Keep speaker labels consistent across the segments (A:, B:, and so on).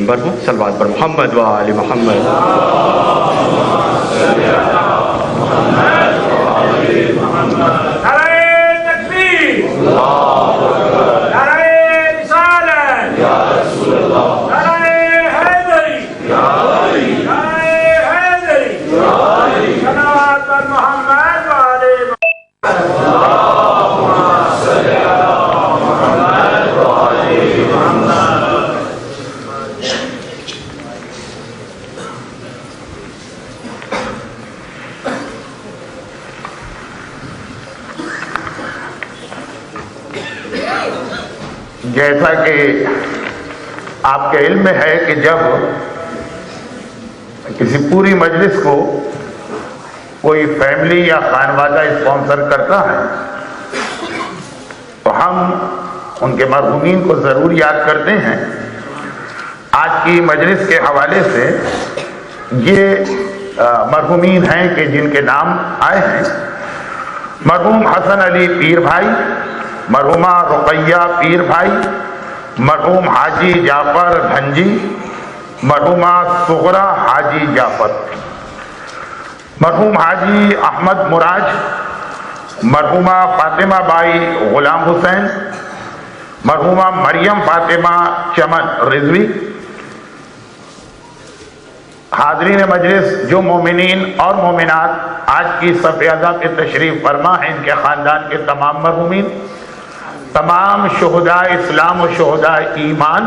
A: ممبر ہوں صلوات پر محمد و آل محمد.
B: جیسا کہ آپ کے علم میں ہے کہ جب کسی پوری مجلس کو کوئی فیملی یا خانوادہ اسپانسر کرتا ہے تو ہم ان کے مرحومین کو ضرور یاد کرتے ہیں. آج کی مجلس کے حوالے سے یہ مرحومین ہیں کہ جن کے نام آئے ہیں: مرحوم حسن علی پیر بھائی، مرحومہ رقیہ پیر بھائی، مرحوم حاجی جعفر دھنجی، مرحومہ صغرا حاجی جعفر، مرحوم حاجی احمد مراج، مرحومہ فاطمہ بائی غلام حسین، مرحومہ مریم فاطمہ چمن رضوی. حاضرین مجلس، جو مومنین اور مومنات آج کی صف اعضا پہ تشریف فرما ہیں، ان کے خاندان کے تمام مرحومین، تمام شہداء اسلام و شہداء ایمان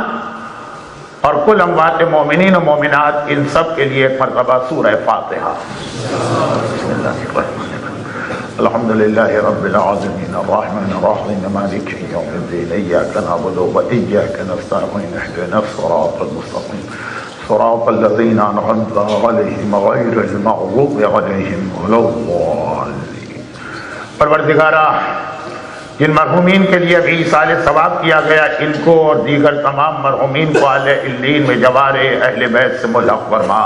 B: اور کل اموات مومنین و مومنات، ان سب کے لیے ایک مرتبہ سورہ فاتحہ. بسم اللہ الرحمن الرحیم. الحمدللہ رب العالمین الرحمن الرحیم مالک یوم الدین ایاک نعبد و ایاک نستعین اهدنا الصراط المستقیم صراط الذین انعمت علیہم غیر المغضوب علیہم ولا الضالین. پروردگارا، جن مرحومین کے لیے ابھی ایصال ثواب کیا گیا، ان کو اور دیگر تمام مرحومین کو اعلی علیین میں جوار اہل بیت سے ملحق فرما.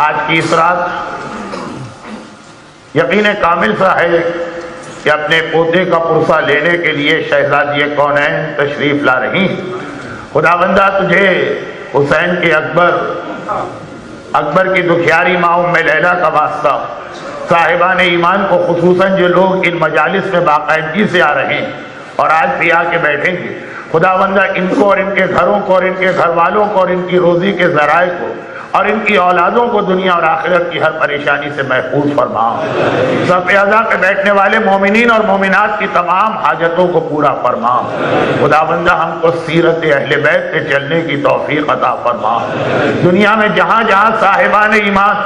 B: آج کی اس رات یقین کامل سا ہے کہ اپنے پوتے کا پرسہ لینے کے لیے شہزادی کونین تشریف لا رہی. خداوندہ، تجھے حسین کے اکبر کی دکھیاری ماں ام لیلہ کا واسطہ، صاحبان ایمان کو خصوصاً جو لوگ ان مجالس میں باقاعدگی سے آ رہے ہیں اور آج بھی آ کے بیٹھیں گے، خداوندہ ان کو اور ان کے گھروں کو اور ان کے گھر والوں کو اور ان کی روزی کے ذرائع کو اور ان کی اولادوں کو دنیا اور آخرت کی ہر پریشانی سے محفوظ فرما. صف اعضا پہ بیٹھنے والے مومنین اور مومنات کی تمام حاجتوں کو پورا فرما. خداوندہ، ہم کو سیرت اہل بیت پہ چلنے کی توفیق عطا فرما. دنیا میں جہاں جہاں صاحبان ایمان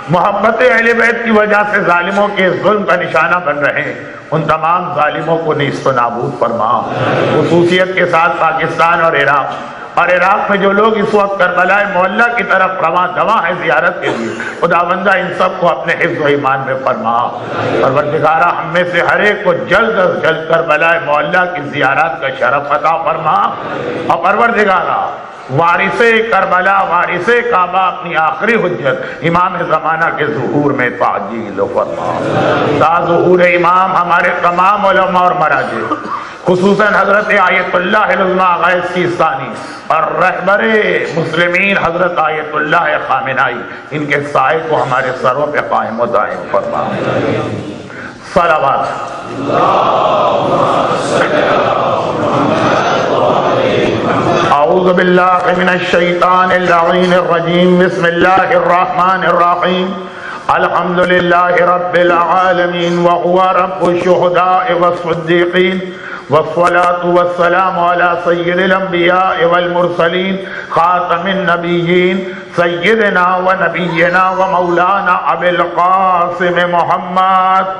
B: محبت اہل بیت کی وجہ سے ظالموں کے ظلم کا نشانہ بن رہے ہیں، ان تمام ظالموں کو نیست و نابود فرما. خصوصیت کے ساتھ پاکستان اور عراق میں جو لوگ اس وقت کربلا معلیٰ کی طرف رواں دواں ہیں زیارت کے لیے، خداوندہ ان سب کو اپنے حفظ و ایمان میں فرما. پروردگارہ، ہم میں سے ہر ایک کو جلد از جلد کربلا معلیٰ کی زیارت کا شرف عطا فرما. اور پروردگارہ، وارث کربلا، وارث کعبہ، اپنی آخری حجت امام زمانہ کے ظہور میں تعجیل فرما. تا ظہور امام ہمارے تمام علماء اور مراجع، خصوصاً حضرت آیت اللہ العظمیٰ غیث سیستانی اور رہبر مسلمین حضرت آیت اللہ خامنائی، ان کے سائے کو ہمارے سروں پہ قائم و دائم فرما. صلوات. اعوذ باللہ من الشیطان اللعین الرجیم. بسم اللہ الرحمن الرحیم. الحمدللہ رب العالمین وهو رب الشہداء والصدیقین والصلاة والسلام على سید الانبیاء والمرسلین خاتم النبیین سیدنا و نبینا و مولانا ابی القاسم محمد.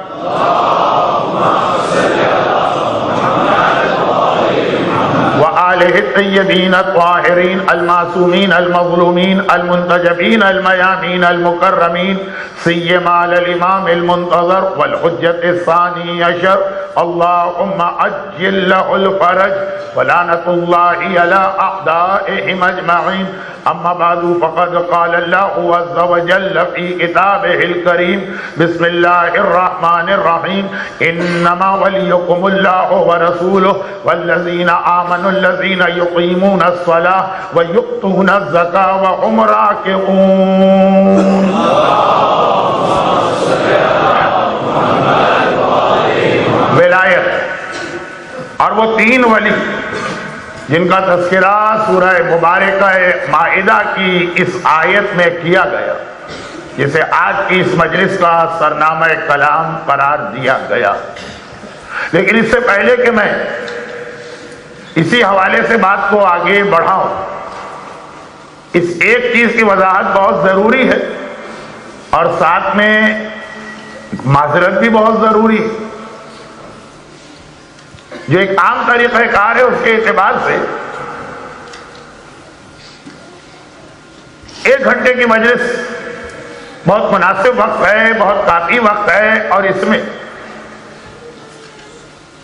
B: وآلہ الطیبین الطاہرین المعصومین المظلومین المنتجبین المیامین المکرمین سیما الامام المنتظر والحجت الثانی عشر اللہم عجل لہ الفرج ولعنت اللہ علی اعدائہم اجمعین. اما بعد فقد قال اللہ عز وجل فی کتابہ الکریم بسم اللہ الرحمن الرحیم انما ولیکم اللہ ورسولہ والذین آمنوا الذین یقیمون الصلاة ویؤتون الزکاة وهم راکعون۔ ولایت اور وہ تین ولی جن کا تذکرہ سورہ مبارکہ مائدہ کی اس آیت میں کیا گیا، جسے آج کی اس مجلس کا سرنامہ کلام قرار دیا گیا۔ لیکن اس سے پہلے کہ میں اسی حوالے سے بات کو آگے بڑھاؤں، اس ایک چیز کی وضاحت بہت ضروری ہے اور ساتھ میں معذرت بھی بہت ضروری ہے۔ جو ایک عام طریقہ کار ہے اس کے اعتبار سے 1 گھنٹے کی مجلس بہت مناسب وقت ہے، بہت کافی وقت ہے، اور اس میں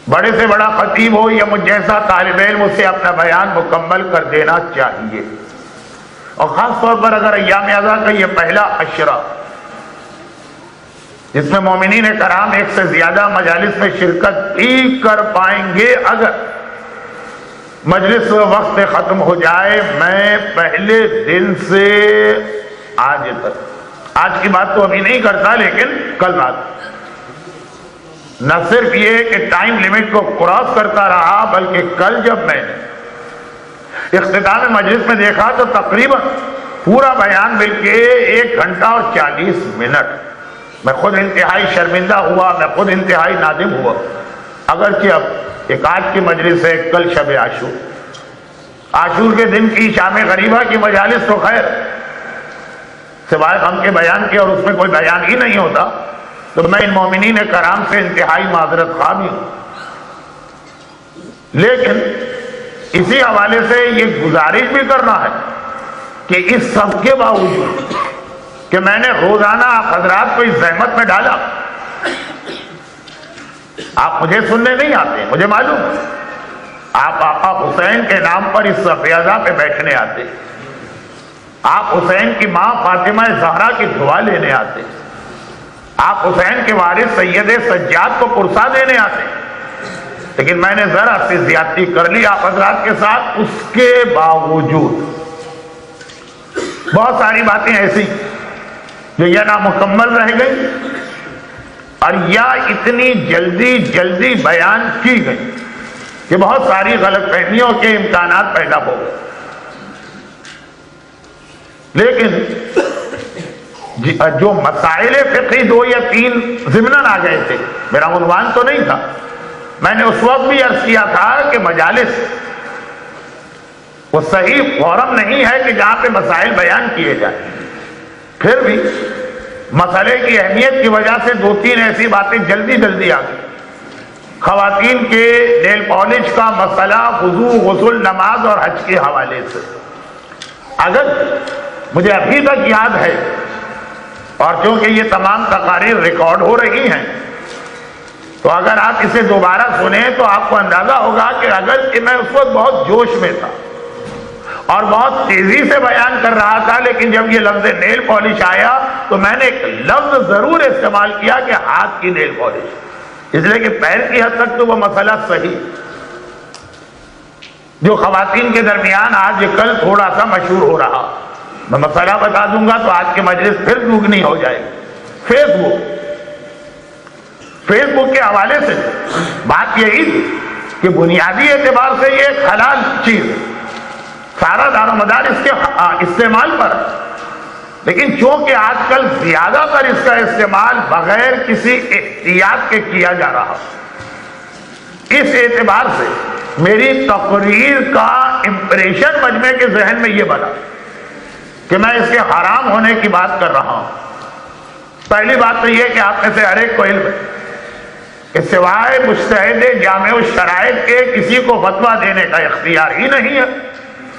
B: بڑے سے بڑا خطیب ہو یا مجھ جیسا طالب علم اسے اپنا بیان مکمل کر دینا چاہیے، اور خاص طور پر اگر ایام اعضا کا یہ پہلا عشرہ جس میں مومنین کرام 1 سے زیادہ مجالس میں شرکت بھی کر پائیں گے، اگر مجلس وقت ختم ہو جائے، میں پہلے دن سے آج تک، آج کی بات تو ابھی نہیں کرتا لیکن کل بات، نہ صرف یہ کہ ٹائم لیمٹ کو کراس کرتا رہا، بلکہ کل جب میں نے اختتام مجلس میں دیکھا تو تقریباً پورا بیان مل کے 1 گھنٹہ اور 40 منٹ۔ میں خود انتہائی شرمندہ ہوا، میں خود انتہائی نادم ہوا، اگرچہ اب ایک آج کی مجلس ہے، کل شب عاشور، عاشور کے دن کی شام غریبہ کی مجالس تو خیر سوائے غم کے بیان کے اور اس میں کوئی بیان ہی نہیں ہوتا، تو میں ان مومنین کرام سے انتہائی معذرت خواہ بھی ہوں۔ لیکن اسی حوالے سے یہ گزارش بھی کرنا ہے کہ اس سب کے باوجود کہ میں نے روزانہ آپ حضرات کو اس زحمت میں ڈالا، آپ مجھے سننے نہیں آتے، مجھے معلوم ہے، آپ آقا حسین کے نام پر اس صفیہ پہ بیٹھنے آتے، آپ حسین کی ماں فاطمہ زہرا کی دعا لینے آتے، آپ حسین کے وارث سید سجاد کو پرسا دینے آتے، لیکن میں نے ذرا سی زیادتی کر لی آپ حضرات کے ساتھ، اس کے باوجود بہت ساری باتیں ایسی جو یا نامکمل رہ گئی اور یا اتنی جلدی بیان کی گئی کہ بہت ساری غلط فہمیوں کے امکانات پیدا ہو گئے۔ لیکن جو مسائل فقہی 2 یا 3 ضمناً آ گئے تھے، میرا عنوان تو نہیں تھا، میں نے اس وقت بھی عرض کیا تھا کہ مجالس وہ صحیح فورم نہیں ہے کہ جہاں پہ مسائل بیان کیے جائیں۔ پھر بھی مسئلے کی اہمیت کی وجہ سے 2-3 ایسی باتیں جلدی آ گئی۔ خواتین کے نیل پالش کا مسئلہ وضو، غسل، نماز اور حج کے حوالے سے، اگر مجھے ابھی تک یاد ہے، اور چونکہ یہ تمام تقاریر ریکارڈ ہو رہی ہیں، تو اگر آپ اسے دوبارہ سنیں تو آپ کو اندازہ ہوگا کہ اگر کہ میں اس وقت بہت جوش میں تھا اور بہت تیزی سے بیان کر رہا تھا، لیکن جب یہ لفظ نیل پالش آیا تو میں نے ایک لفظ ضرور استعمال کیا کہ ہاتھ کی نیل پالش، اس لیے کہ پیر کی حد تک تو وہ مسئلہ صحیح جو خواتین کے درمیان آج کل تھوڑا سا مشہور ہو رہا، میں مسئلہ بتا دوں گا تو آج کی مجلس پھر دگنی ہو جائے گی۔ فیس بک کے حوالے سے بات یہی تھی کہ بنیادی اعتبار سے یہ ایک حلال چیز ہے، سارا دار و مدار اس کے استعمال پر، لیکن چونکہ آج کل زیادہ تر اس کا استعمال بغیر کسی احتیاط کے کیا جا رہا، اس اعتبار سے میری تقریر کا امپریشن مجمع کے ذہن میں یہ بنا کہ میں اس کے حرام ہونے کی بات کر رہا ہوں۔ پہلی بات تو یہ کہ آپ میں سے ہر ایک کو علم ہے کہ سوائے مجتہد جامع الشرائط کے کسی کو فتویٰ دینے کا اختیار ہی نہیں ہے،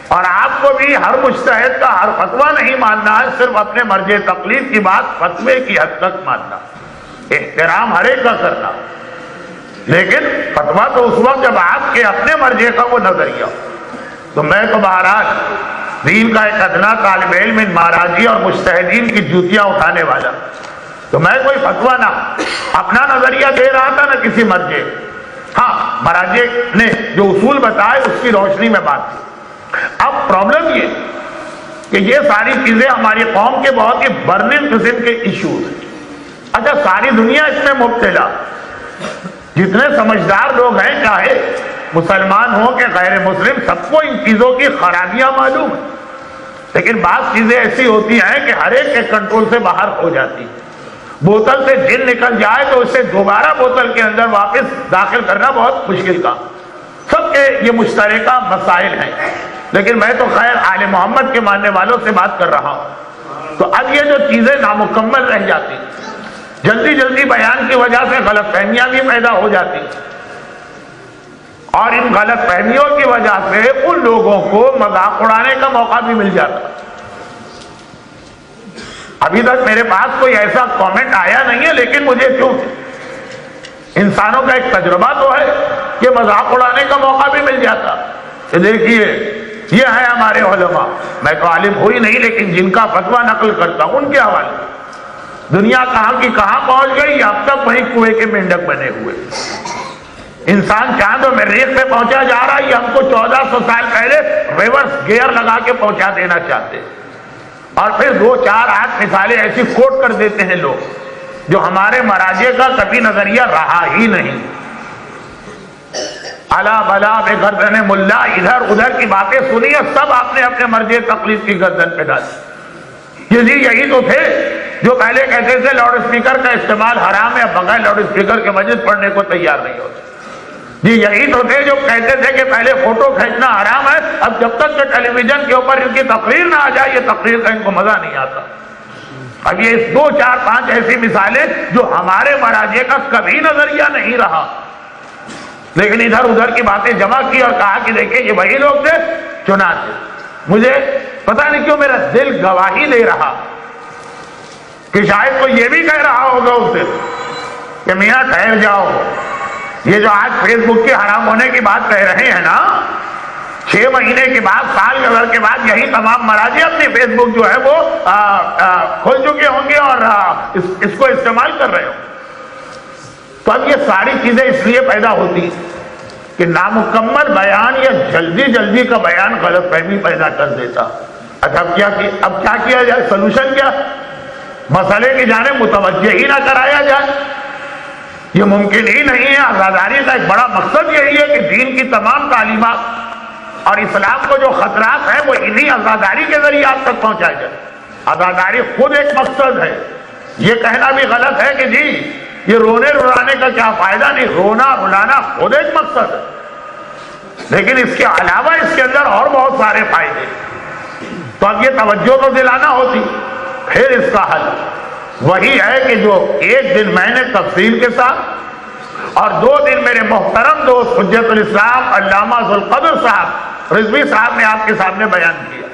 B: اور آپ کو بھی ہر مجتہد کا ہر فتویٰ نہیں ماننا ہے، صرف اپنے مرجع تقلید کی بات فتوے کی حد تک ماننا، احترام ہر ایک کا کرنا، لیکن فتویٰ تو اس وقت جب آپ کے اپنے مرجع کا وہ نظریہ۔ تو میں تو بہرحال دین کا ایک ادنا طالب علم ان مہاراجی اور مجتہدین کی جوتیاں اٹھانے والا، تو میں کوئی فتویٰ نہ اپنا نظریہ دے رہا تھا نہ کسی مرجع، ہاں مراجع نے جو اصول بتائے اس کی روشنی میں بات کی۔ اب پرابلم یہ کہ یہ ساری چیزیں ہماری قوم کے بہت ہی برننگ قسم کے ایشوز ہیں۔ اچھا ساری دنیا اس میں مبتلا، جتنے سمجھدار لوگ ہیں چاہے مسلمان ہوں کہ غیر مسلم، سب کو ان چیزوں کی خرابیاں معلوم ہیں، لیکن بعض چیزیں ایسی ہوتی ہیں کہ ہر ایک کے کنٹرول سے باہر ہو جاتی ہیں۔ بوتل سے جن نکل جائے تو اسے دوبارہ بوتل کے اندر واپس داخل کرنا بہت مشکل کام۔ سب کے یہ مشترکہ مسائل ہیں، لیکن میں تو خیر آل محمد کے ماننے والوں سے بات کر رہا ہوں۔ تو اب یہ جو چیزیں نامکمل رہ جاتی، جلدی جلدی بیان کی وجہ سے غلط فہمیاں بھی پیدا ہو جاتی، اور ان غلط فہمیوں کی وجہ سے ان لوگوں کو مذاق اڑانے کا موقع بھی مل جاتا۔ ابھی تک میرے پاس کوئی ایسا کامنٹ آیا نہیں ہے، لیکن مجھے کیوں انسانوں کا ایک تجربہ تو ہے کہ مذاق اڑانے کا موقع بھی مل جاتا کہ دیکھیے یہ ہے ہمارے علماء، میں تو عالم ہوئی نہیں لیکن جن کا فتویٰ نقل کرتا ہوں ان کے حوالے دنیا کہاں کی کہاں پہنچ گئی، اب تک وہیں کنویں کے مینڈک بنے ہوئے۔ انسان چاند و مریخ پہ پہنچا جا رہا ہے، یہ ہم کو 1400 سال پہلے ریورس گیئر لگا کے پہنچا دینا چاہتے، اور پھر 2 4 8 مثالیں ایسی کوٹ کر دیتے ہیں لوگ جو ہمارے مراجع کا کبھی نظریہ رہا ہی نہیں۔ الا بلا بے گردن ملا، ادھر ادھر کی باتیں سنی ہے، سب آپ نے اپنے مرجع تقلید کی گردن پہ ڈالی۔ یہی تو تھے جو پہلے کہتے تھے لاؤڈ اسپیکر کا استعمال حرام ہے، بغیر لاؤڈ اسپیکر کے مسجد پڑھنے کو تیار نہیں ہوتے۔ یہی تو تھے جو کہتے تھے کہ پہلے فوٹو کھینچنا حرام ہے، اب جب تک کہ ٹیلی ویژن کے اوپر ان کی تقریر نہ آ جائے یہ تقریر کا ان کو مزہ نہیں آتا۔ اب یہ 2 4 5 ایسی مثالیں جو ہمارے مراجع کا کبھی نظریہ نہیں رہا، لیکن ادھر ادھر کی باتیں جمع کی اور کہا کہ دیکھیں یہ وہی لوگ تھے۔ چنانچہ مجھے پتہ نہیں کیوں میرا دل گواہی دے رہا کہ شاید کوئی یہ بھی کہہ رہا ہوگا اس دن کہ میاں ٹھہر جاؤ، یہ جو آج فیس بک کے حرام ہونے کی بات کہہ رہے ہیں نا، 6 مہینے کے بعد سال کے بعد یہی تمام مراجع اپنی فیس بک جو ہے وہ کھول چکے ہوں گے اور اس کو استعمال کر رہے ہوں۔ تو اب یہ ساری چیزیں اس لیے پیدا ہوتی کہ نامکمل بیان یا جلدی کا بیان غلط فہمی پیدا کر دیتا۔ اچھا اب کیا کیا جائے؟ سلوشن کیا؟ مسئلے کی جانب متوجہ ہی نہ کرایا جائے، یہ ممکن ہی نہیں ہے۔ آزاداری کا ایک بڑا مقصد یہی ہے کہ دین کی تمام تعلیمات اور اسلام کو جو خطرات ہیں وہ انہی آزاداری کے ذریعے آپ تک پہنچایا جائے۔ آزاداری خود ایک مقصد ہے، یہ کہنا بھی غلط ہے کہ جی یہ رونے رلانے کا کیا فائدہ، نہیں، رونا رلانا خود ایک مقصد ہے، لیکن اس کے علاوہ اس کے اندر اور بہت سارے فائدے۔ تو اب یہ توجہ تو دلانا ہوتی، پھر اس کا حل وہی ہے کہ جو ایک دن میں نے تفصیل کے ساتھ اور 2 دن میرے محترم دوست حجت الاسلام علامہ ذوالقدر صاحب رضوی صاحب نے آپ کے سامنے بیان کیا۔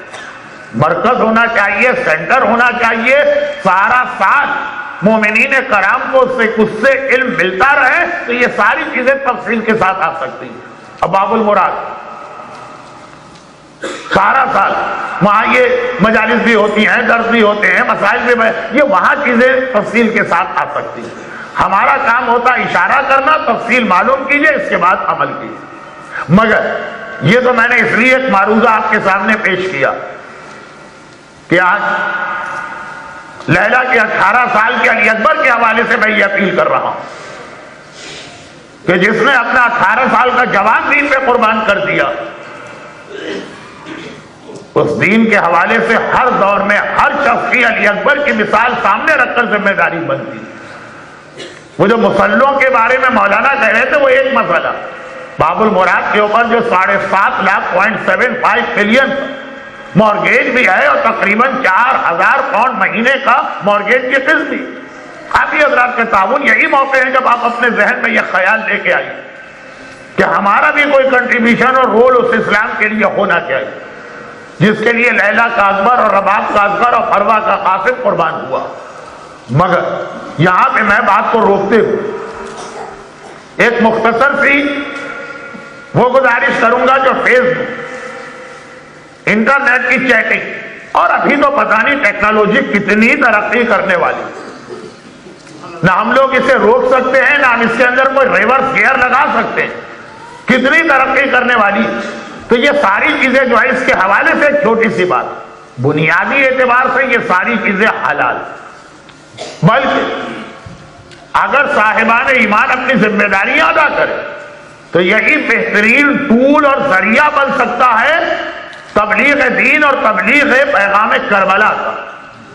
B: مرکز ہونا چاہیے، سینٹر ہونا چاہیے، سارا ساتھ مومنین کرام کو اس سے علم ملتا رہے تو یہ ساری چیزیں تفصیل کے ساتھ آ سکتی ہیں۔ اب باب المراد سارا سال وہاں یہ مجالس بھی ہوتی ہیں، درس بھی ہوتے ہیں، مسائل بھی، یہ وہاں چیزیں تفصیل کے ساتھ آ سکتی ہیں۔ ہمارا کام ہوتا اشارہ کرنا، تفصیل معلوم کیجئے، اس کے بعد عمل کیجئے۔ مگر یہ تو میں نے اس لیے ایک معروضہ آپ کے سامنے پیش کیا کہ آج لیلہ کے 18 سال کے علی اکبر کے حوالے سے میں یہ اپیل کر رہا ہوں کہ جس نے اپنا 18 سال کا جوان دین پہ قربان کر دیا، اس دین کے حوالے سے ہر دور میں ہر شخص کی علی اکبر کی مثال سامنے رکھ کر ذمہ داری بنتی۔ وہ جو مسلوں کے بارے میں مولانا کہہ رہے تھے وہ ایک مسئلہ، باب المراد کے اوپر جو 7.5 لاکھ بلین مارگیج بھی ہے اور تقریباً 4000 پاؤنڈ مہینے کا مارگیج کی قسط بھی۔ آپ ہی حضرات کے تعاون یہی موقع ہے جب آپ اپنے ذہن میں یہ خیال لے کے آئیے کہ ہمارا بھی کوئی کنٹریبیوشن اور رول اس اسلام کے لیے ہونا چاہیے جس کے لیے لیلہ کا اکبر اور رباب کا اصغر اور فروا کا قاسم قربان ہوا۔ مگر یہاں پہ میں بات کو روکتے ہوئے ایک مختصر سی وہ گزارش کروں گا جو فیس بک، انٹرنیٹ کی چیٹنگ، اور ابھی تو پتہ نہیں ٹیکنالوجی کتنی ترقی کرنے والی، نہ ہم لوگ اسے روک سکتے ہیں، نہ ہم اس کے اندر کوئی ریورس گیئر لگا سکتے ہیں، کتنی ترقی کرنے والی۔ تو یہ ساری چیزیں جو ہے اس کے حوالے سے ایک چھوٹی سی بات، بنیادی اعتبار سے یہ ساری چیزیں حلال، بلکہ اگر صاحبان ایمان اپنی ذمہ داریاں ادا کریں تو یہی بہترین ٹول اور ذریعہ بن سکتا ہے تبلیغ دین اور تبلیغ پیغام کربلا کا۔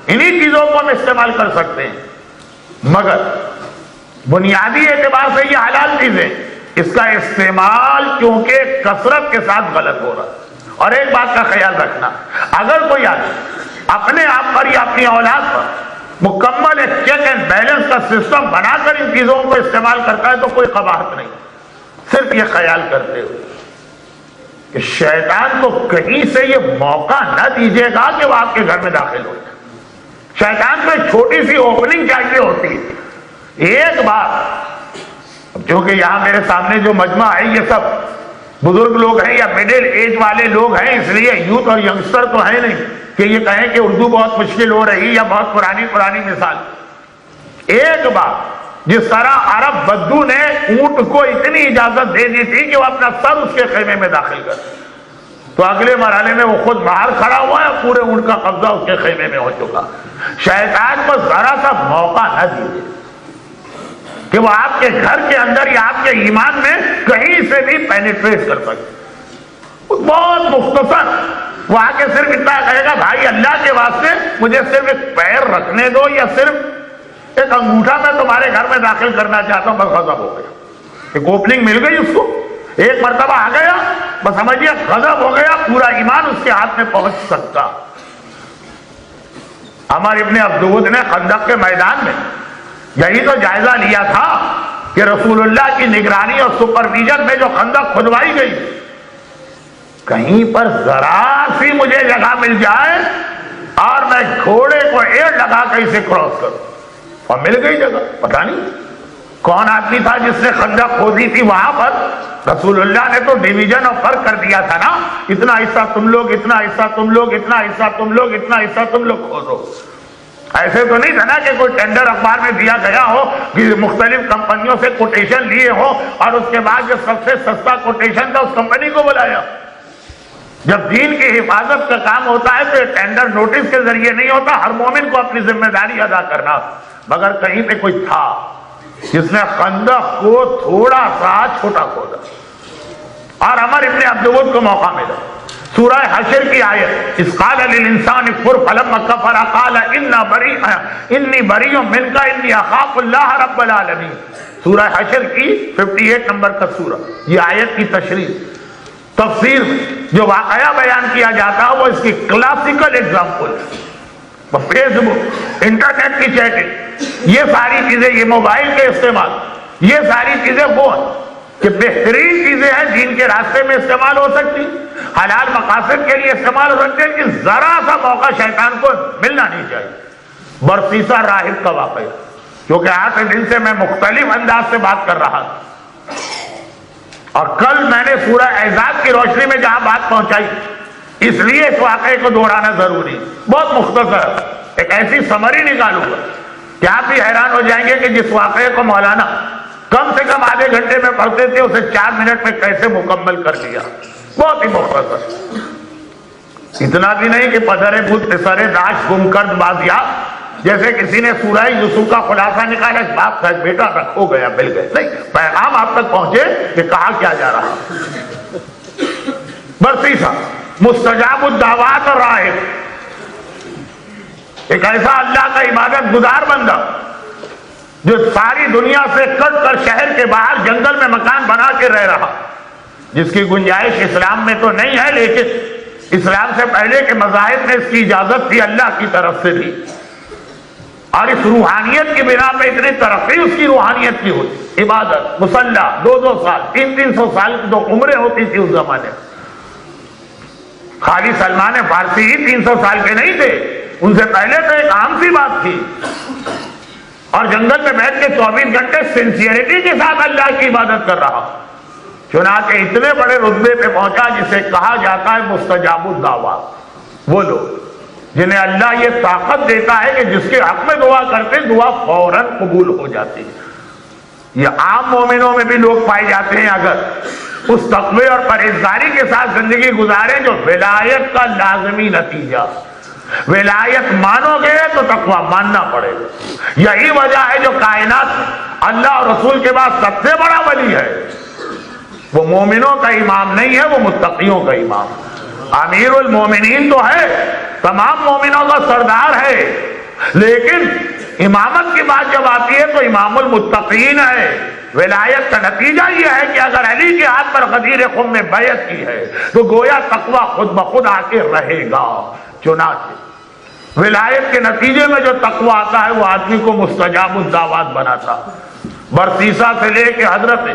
B: انہی چیزوں کو ہم استعمال کر سکتے ہیں، مگر بنیادی اعتبار سے یہ حلال چیزیں، اس کا استعمال کیونکہ کثرت کے ساتھ غلط ہو رہا ہے۔ اور ایک بات کا خیال رکھنا، اگر کوئی آدمی اپنے آپ پر یا اپنی اولاد پر مکمل ایک چیک اینڈ بیلنس کا سسٹم بنا کر ان چیزوں کو استعمال کرتا ہے تو کوئی قباحت نہیں، صرف یہ خیال کرتے ہوئے کہ شیطان کو کہیں سے یہ موقع نہ دیجیے گا کہ وہ آپ کے گھر میں داخل ہو جائے۔ شیطان کو ایک چھوٹی سی اوپننگ چاہیے ہوتی ہے، ایک بار، کیونکہ یہاں میرے سامنے جو مجمع ہے یہ سب بزرگ لوگ ہیں یا مڈل ایج والے لوگ ہیں، اس لیے یوتھ اور ینگسٹر تو ہے نہیں کہ یہ کہیں کہ اردو بہت مشکل ہو رہی یا بہت پرانی مثال۔ ایک بار جس طرح عرب بدو نے اونٹ کو اتنی اجازت دے دی تھی کہ وہ اپنا سر اس کے خیمے میں داخل کر، تو اگلے مرحلے میں وہ خود باہر کھڑا ہوا ہے، پورے اونٹ کا قبضہ اس کے خیمے میں ہو چکا۔ شیطان کو ذرا سا موقع نہ دیجیے کہ وہ آپ کے گھر کے اندر یا آپ کے ایمان میں کہیں سے بھی پینیٹریٹ کر سکے۔ بہت مختصر وہ آ کے صرف اتنا کہے گا، بھائی اللہ کے واسطے مجھے صرف ایک پیر رکھنے دو یا صرف ایک انگوٹھا میں تمہارے گھر میں داخل کرنا چاہتا ہوں، بس غضب ہو گیا۔ ایک اوپننگ مل گئی اس کو، ایک مرتبہ آ گیا، بس سمجھیے غضب ہو گیا، پورا ایمان اس کے ہاتھ میں پہنچ سکتا۔ عمر ابن عبدود نے خندق کے میدان میں یہی تو جائزہ لیا تھا کہ رسول اللہ کی نگرانی اور سپرویژن میں جو خندق کھدوائی گئی، کہیں پر ذرا سی مجھے جگہ مل جائے اور میں گھوڑے کو ایڑ لگا کے اسے کراس کروں، اور مل گئی جگہ۔ پتہ نہیں کون آدمی تھا جس نے خندق کھودی تھی وہاں پر، رسول اللہ نے تو ڈویژن اور فرق کر دیا تھا نا، اتنا حصہ تم لوگ، اتنا حصہ تم لوگ، اتنا حصہ تم لوگ، اتنا حصہ تم لوگ کھودو۔ ایسے تو نہیں تھا نا کہ کوئی ٹینڈر اخبار میں دیا گیا ہو کہ مختلف کمپنیوں سے کوٹیشن لیے ہو اور اس کے بعد جو سب سے سستا کوٹیشن تھا اس کمپنی کو بلایا۔ جب دین کی حفاظت کا کام ہوتا ہے تو یہ ٹینڈر نوٹس کے ذریعے نہیں ہوتا، ہر مومن کو اپنی ذمہ داری ادا کرنا۔ مگر کہیں پہ کوئی تھا جس نے خندق کو تھوڑا سا چھوٹا کھودا، اور عمر ابن عبدود کو موقع ملا۔ سورہ حشر کی آیت، اذ قال للانسان اکفر فلما کفر قال انی بریء منک انی اخاف اللہ رب العالمین۔ سورہ حشر کی 58 نمبر کا سورہ، یہ آیت کی تشریح تفسیر میں جو واقعہ بیان کیا جاتا ہے وہ اس کی کلاسیکل ایگزامپل ہے۔ فیس بک، انٹرنیٹ کی چیٹنگ، یہ ساری چیزیں، یہ موبائل کے استعمال، یہ ساری چیزیں وہ ہیں کہ بہترین چیزیں ہیں دین کے راستے میں استعمال ہو سکتی، حلال مقاصد کے لیے استعمال ہو سکتے ہیں، کہ ذرا سا موقع شیطان کو ملنا نہیں چاہیے۔ برسیسا راہب کا واقعہ، کیونکہ آج کے دن سے میں مختلف انداز سے بات کر رہا تھا، اور کل میں نے سورہ احزاب کی روشنی میں جہاں بات پہنچائی، اس لیے اس واقعے کو دہرانا ضروری، بہت مختصر ایک ایسی سمری نکالوں گا کہ آپ بھی حیران ہو جائیں گے کہ جس واقعے کو مولانا کم سے کم آدھے گھنٹے میں پڑھتے تھے اسے 4 منٹ میں کیسے مکمل کر لیا، بہت ہی مختصر۔ اتنا بھی نہیں کہ پدر بود پسر داش گم کرد بازیاب، جیسے کسی نے سورہ یوسف کا خلاصہ نکالا، باپ کا بیٹا رکھ ہو گیا، مل گئے، نہیں، پیغام آپ تک پہنچے کہ کہا کیا جا رہا۔ برسیسا مستجاب الدعوات اور راہب، ایک ایسا اللہ کا عبادت گزار بندہ جو ساری دنیا سے کٹ کر شہر کے باہر جنگل میں مکان بنا کے رہ رہا، جس کی گنجائش اسلام میں تو نہیں ہے، لیکن اسلام سے پہلے کے مذاہب میں اس کی اجازت تھی اللہ کی طرف سے بھی، اور اس روحانیت کی بنا پہ اتنی ترقی اس کی روحانیت کی ہوئی، عبادت، مصلی، 200 سال، 300 سال کی تو عمریں ہوتی تھی اس زمانے میں۔ خالی سلمان فارسی ہی 300 سال کے نہیں تھے، ان سے پہلے تو ایک عام سی بات تھی، اور جنگل میں بیٹھ کے 24 گھنٹے سنسیئرٹی کے ساتھ اللہ کی عبادت کر رہا، چنانچہ اتنے بڑے رتبے پہ پہنچا جسے کہا جاتا ہے مستجاب الدعوات۔ وہ لوگ جنہیں اللہ یہ طاقت دیتا ہے کہ جس کے حق میں دعا کرتے دعا فوراً قبول ہو جاتی ہے۔ یہ عام مومنوں میں بھی لوگ پائے جاتے ہیں اگر اس تقوی اور پرہیزگاری کے ساتھ زندگی گزاریں جو ولایت کا لازمی نتیجہ۔ ولایت مانو گے تو تقوی ماننا پڑے گا۔ یہی وجہ ہے جو کائنات میں اللہ اور رسول کے بعد سب سے بڑا ولی ہے وہ مومنوں کا امام نہیں ہے، وہ متقیوں کا امام۔ امیر المومنین تو ہے، تمام مومنوں کا سردار ہے، لیکن امامت کی بات جب آتی ہے تو امام المتقین ہے۔ ولایت کا نتیجہ یہ ہے کہ اگر علی کے ہاتھ پر غدیر خم میں بیعت کی ہے تو گویا تقوی خود بخود آ کے رہے گا۔ چنانچہ ولایت کے نتیجے میں جو تقوی آتا ہے وہ آدمی کو مستجاب الدعوات بناتا۔ برسیسہ سے لے کے حضرت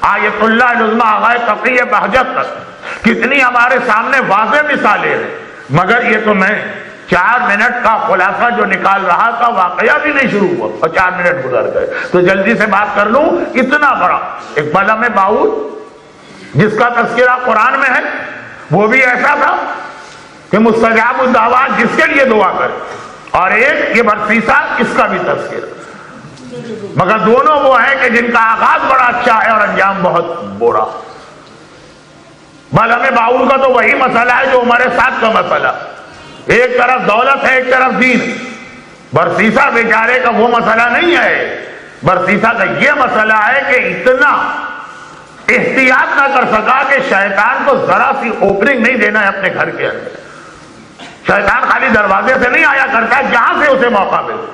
B: آیت اللہ العظمیٰ آغائے تقی بہجت تک کتنی ہمارے سامنے واضح مثالیں ہیں، مگر یہ تو میں 4 منٹ کا خلاصہ جو نکال رہا تھا واقعہ بھی نہیں شروع ہوا اور 4 منٹ گزر گئے، تو جلدی سے بات کر لوں۔ اتنا بڑا ایک بلم باؤد جس کا تذکرہ قرآن میں ہے وہ بھی ایسا تھا کہ مستجاب الدعوات جس کے لیے دعا کرے، اور ایک یہ برسیسہ اس کا بھی تذکرہ، مگر دونوں وہ ہیں کہ جن کا آغاز بڑا اچھا ہے اور انجام بہت برا۔ بلم باؤد کا تو وہی مسئلہ ہے جو عمر سعد کا مسئلہ، ایک طرف دولت ہے ایک طرف دین۔ برسیسہ بیچارے کا وہ مسئلہ نہیں ہے، برسیسہ کا یہ مسئلہ ہے کہ اتنا احتیاط نہ کر سکا کہ شیطان کو ذرا سی اوپننگ نہیں دینا ہے اپنے گھر کے اندر۔ شیطان خالی دروازے سے نہیں آیا کرتا ہے، جہاں سے اسے موقع ملے،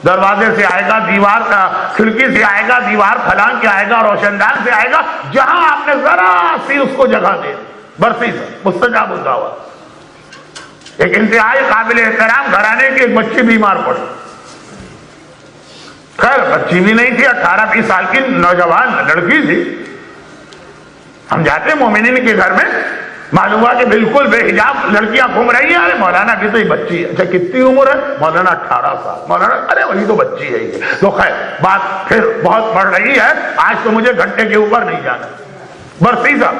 B: دروازے سے آئے گا، دیوار کا کھڑکی سے آئے گا، دیوار پھلانگ کے آئے گا، روشن دان سے آئے گا، جہاں آپ نے ذرا سی اس کو جگہ دے۔ برسیسہ مستجاب الدعوات، ایک انتہائی قابل احترام گھرانے کی ایک بچی بیمار پڑی، خیر بچی بھی نہیں تھی، 18-20 سال کی نوجوان لڑکی تھی۔ ہم جاتے مومنین کے گھر میں، معلوم ہوا کہ بالکل بے حجاب لڑکیاں گھوم رہی ہیں۔ ارے مولانا بھی تو یہ بچی ہے۔ اچھا کتنی عمر ہے؟ مولانا 18 سال۔ مولانا ارے وہی تو بچی ہے یہ تو۔ خیر بات پھر بہت بڑھ رہی ہے، آج تو مجھے گھنٹے کے اوپر نہیں جانا۔ برسیسہ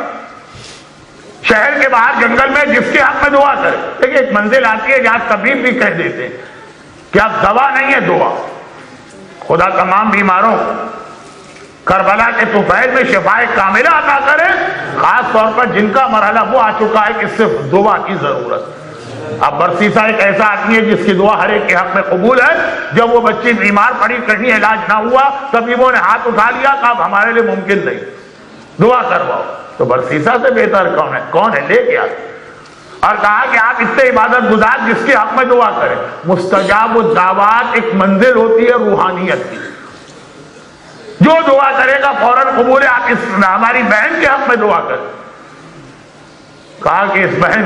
B: شہر کے باہر جنگل میں جس کے حق میں دعا کرے، دیکھیں ایک منزل آتی ہے جہاں طبیب بھی کہہ دیتے ہیں کہ اب دوا نہیں ہے دعا۔ خدا تمام بیماروں کربلا کے طفیل میں شفائے کاملہ عطا کرے، خاص طور پر جن کا مرحلہ وہ آ چکا ہے کہ صرف دعا کی ضرورت۔ اب برسیسہ ایک ایسا آدمی ہے جس کی دعا ہر ایک کے حق میں قبول ہے۔ جب وہ بچی بیمار پڑی، کہیں علاج نہ ہوا، طبیبوں نے ہاتھ اٹھا لیا کہ اب ہمارے لیے ممکن نہیں، دعا کرواؤ۔ تو برسیسہ سے بہتر کون ہے؟ لے کے آتے اور کہا کہ آپ اس سے عبادت گزار جس کے حق میں دعا کریں۔ مستجاب الدعوات ایک منزل ہوتی ہے روحانیت کی، جو دعا کرے گا فوراً قبول ہے۔ آپ اس ہماری بہن کے حق میں دعا کریں۔ کہا کہ اس بہن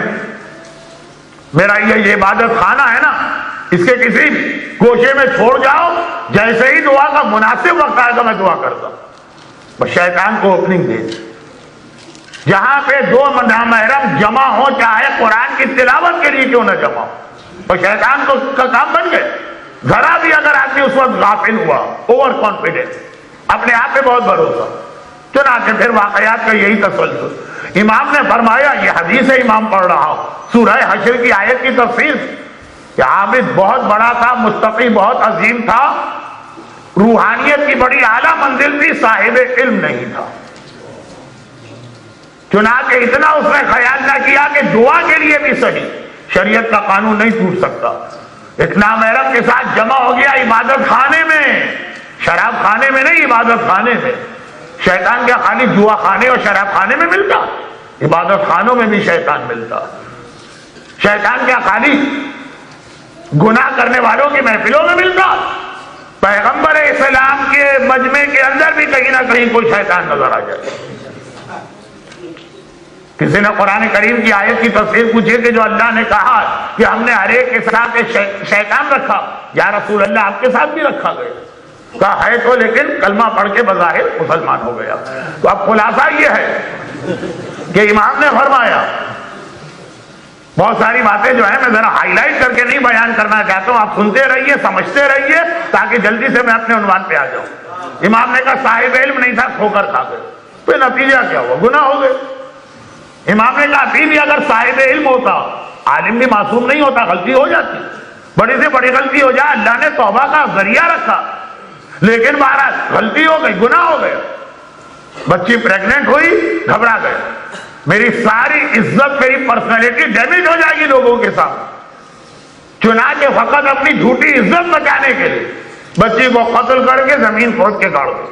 B: میرا یہ عبادت خانہ ہے نا، اس کے کسی گوشے میں چھوڑ جاؤ، جیسے ہی دعا کا مناسب وقت آئے گا میں دعا کرتا ہوں۔ بس شیطان کو اوپننگ دے، جہاں پہ 2 نامحرم جمع ہو، چاہے قرآن کی تلاوت کے لیے کیوں نہ جمع ہو، اور شیطان کا کام بن گئے۔ ذرا بھی اگر آدمی اس وقت غافل ہوا، اوور کانفیڈنس، اپنے آپ پہ بہت بھروسہ، چنانچہ پھر واقعات کا یہی تسلسل۔ امام نے فرمایا، یہ حدیث ہے، امام پڑھ رہا ہوں سورہ حشر کی آیت کی تفسیر، کہ عابد بہت بڑا تھا، متقی بہت عظیم تھا، روحانیت کی بڑی اعلیٰ منزل تھی، صاحب علم نہیں تھا۔ چنانچہ اتنا اس نے خیال نہ کیا کہ دعا کے لیے بھی صحیح، شریعت کا قانون نہیں ٹوٹ سکتا۔ ایک نامحرم کے ساتھ جمع ہو گیا عبادت خانے میں، شراب خانے میں نہیں، عبادت خانے میں۔ شیطان کیا خالی جوا خانے اور شراب خانے میں ملتا؟ عبادت خانوں میں بھی شیطان ملتا۔ شیطان کیا خالی گناہ کرنے والوں کی محفلوں میں ملتا؟ پیغمبر اسلام کے مجمع کے اندر بھی کہیں نہ کہیں کوئی شیطان نظر آ جائے۔ کسی نے قرآن کریم کی آیت کی تفسیر پوچھی کہ جو اللہ نے کہا کہ ہم نے ہر ایک کے ساتھ شیطان رکھا، یا رسول اللہ آپ کے ساتھ بھی رکھا گیا؟ کہا ہے تو، لیکن کلمہ پڑھ کے بظاہر مسلمان ہو گیا۔ تو اب خلاصہ یہ ہے کہ امام نے فرمایا، بہت ساری باتیں جو ہیں میں ذرا ہائی لائٹ کر کے نہیں بیان کرنا چاہتا ہوں، آپ سنتے رہیے، سمجھتے رہیے، تاکہ جلدی سے میں اپنے عنوان پہ آ جاؤں۔ امام نے کہا صاحب علم نہیں تھا، ٹھوکر کھا گئے، پھر نتیجہ کیا ہوا؟ گناہ ہو گئے۔ امام نے کہا ابھی بھی اگر صاحب علم ہوتا عالم بھی معصوم نہیں ہوتا، غلطی ہو جاتی، بڑی سے بڑی غلطی ہو جائے، اللہ نے توبہ کا ذریعہ رکھا، لیکن مہاراج غلطی ہو گئی، گناہ ہو گیا، بچی پریگننٹ ہوئی، گھبرا گئے، میری ساری عزت، میری پرسنالٹی ڈیمیج ہو جائے گی لوگوں کے سامنے، چنانچہ فقط اپنی جھوٹی عزت بچانے کے لیے بچی کو قتل کر کے زمین کھود کے گاڑ دو۔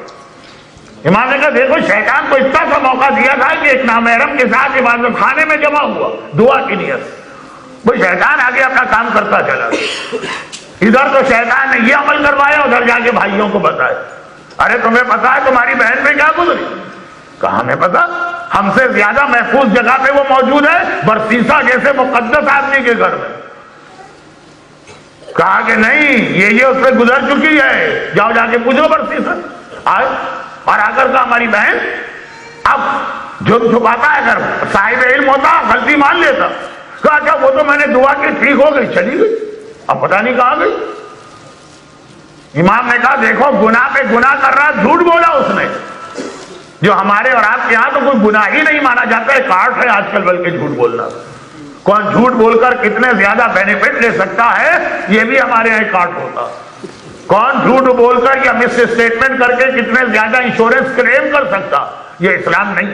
B: امام نے کہا دیکھو شیطان کو اتنا سا موقع دیا تھا کہ ایک نامحرم کے ساتھ عبادت خانے میں جمع ہوا دعا کی نیت سے، وہ شیطان آگے اپنا کام کرتا چلا گیا۔ ادھر تو شیطان نے یہ عمل کروایا، ادھر جا کے بھائیوں کو بتایا، ارے تمہیں پتا ہے تمہاری بہن پہ کیا گزری؟ کہا ہمیں پتا، ہم سے زیادہ محفوظ جگہ پہ وہ موجود ہے، برسیسا جیسے مقدس آدمی کے گھر میں۔ کہا کہ نہیں، یہ اس پہ گزر چکی ہے، جاؤ جا کے پوچھو برسیسا۔ آئے اور آ کر کہا ہماری بہن، اب جھپ چھپاتا ہے، اگر صاحب علم ہوتا غلطی مان لیتا۔ کہا اچھا وہ تو میں نے دعا کی، ٹھیک ہو گئی، چلی گئی، اب پتہ نہیں کہاں گئی۔ امام نے کہا دیکھو گناہ پہ گناہ کر رہا، جھوٹ بولا اس نے، جو ہمارے اور آپ کے یہاں تو کوئی گناہ ہی نہیں مانا جاتا ہے، ایک آرٹ ہے آج کل بلکہ جھوٹ بولنا۔ کون جھوٹ بول کر کتنے زیادہ بینیفٹ لے سکتا ہے، یہ بھی ہمارے یہاں ایک آرٹ ہوتا۔ کون جھوٹ بول کر یا مس اسٹیٹمنٹ کر کے کتنے زیادہ انشورنس کلیم کر سکتا، یہ اسلام نہیں۔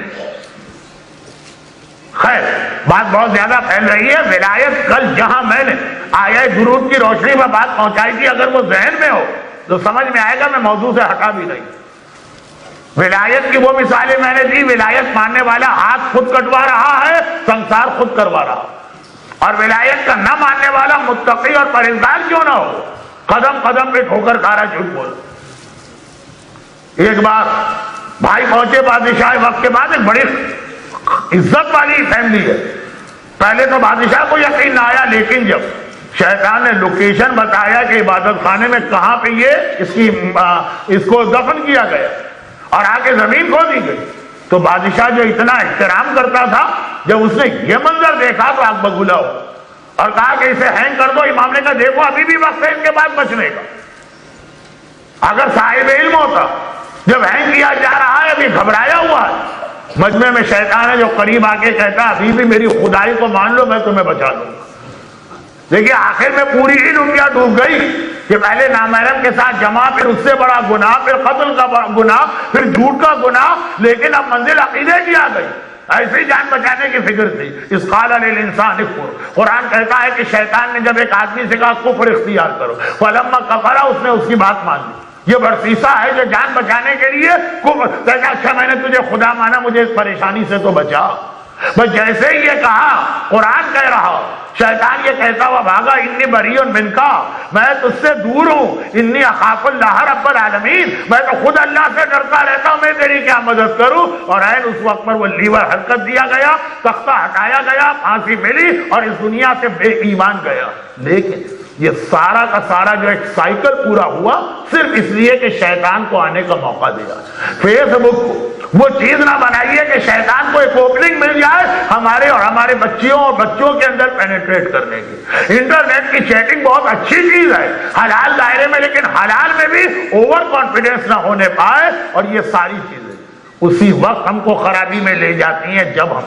B: خیر بات بہت زیادہ پھیل رہی ہے۔ ولایت کل جہاں میں نے آیا درود کی روشنی میں بات پہنچائی تھی، اگر وہ ذہن میں ہو تو سمجھ میں آئے گا، میں موضوع سے ہٹا بھی نہیں۔ ولایت کی وہ مثالیں میں نے دی، ولایت ماننے والا ہاتھ خود کٹوا رہا ہے، سنسار خود کروا رہا، اور ولایت کا نہ ماننے والا متقی اور پرہیزگار کیوں نہ ہو، قدم قدم پہ ٹھوکر کھا رہا، جھوٹ بول۔ ایک بار بھائی پہنچے بادشاہ وقت کے بعد، ایک بڑی عزت والی فیملی ہے، پہلے تو بادشاہ کو یقین نہ آیا، لیکن جب شیطان نے لوکیشن بتایا کہ عبادت خانے میں کہاں پہ اس کو دفن کیا گیا اور آگے زمین کھودی گئی، تو بادشاہ جو اتنا احترام کرتا تھا، جب اس نے یہ منظر دیکھا تو آگ بگولا ہو اور کہا کہ اسے ہینگ کر دو۔ امام نے کہا دیکھو ابھی بھی وقت ہے ان کے بعد بچنے کا، اگر صاحب علم ہوتا، جب ہینگ کیا جا رہا ہے ابھی گھبرایا ہوا ہے، مجمع میں شیطان ہے جو قریب آ کے کہتا ہے ابھی بھی میری خدائی کو مان لو، میں تمہیں بچا لوں گا۔ دیکھیے آخر میں پوری ہی دنیا ڈوب گئی کہ پہلے نامحرم کے ساتھ جمع، پھر اس سے بڑا گناہ، پھر قتل کا گناہ، پھر جھوٹ کا گناہ، لیکن اب منزل عقیدے کی آ گئی، ایسی جان بچانے کی فکر تھی۔ اس قال للانسان اکفر، قرآن کہتا ہے کہ شیطان نے جب ایک آدمی سے کہا کفر اختیار کرو، فلما کفر، اس نے اس کی بات مان لی۔ یہ برسیسا ہے جو جان بچانے کے لیے کہتا اچھا میں نے تجھے خدا مانا، مجھے اس پریشانی سے تو بچا۔ بس جیسے ہی یہ کہا، قرآن کہہ رہا، شیطان یہ کہتا ہوا بھاگا، انی بری منکا، میں تجھ سے دور ہوں، انی اخاف اللہ رب العالمین، میں تو خود اللہ سے ڈرتا رہتا ہوں، میں تیری کیا مدد کروں۔ اور عین اس وقت پر وہ لیور حرکت دیا گیا، تختہ ہٹایا گیا، پھانسی ملی اور اس دنیا سے بے ایمان گیا۔ لیکن یہ سارا کا سارا جو ایک سائیکل پورا ہوا صرف اس لیے کہ شیطان کو آنے کا موقع دیا۔ فیس بک کو وہ چیز نہ بنائیے کہ شیطان کو ایک اوپننگ مل جائے ہمارے اور ہمارے بچیوں اور بچوں کے اندر پینیٹریٹ کرنے کی۔ انٹرنیٹ کی چیٹنگ بہت اچھی چیز ہے حلال دائرے میں، لیکن حلال میں بھی اوور کانفیڈنس نہ ہونے پائے، اور یہ ساری چیزیں اسی وقت ہم کو خرابی میں لے جاتی ہیں جب ہم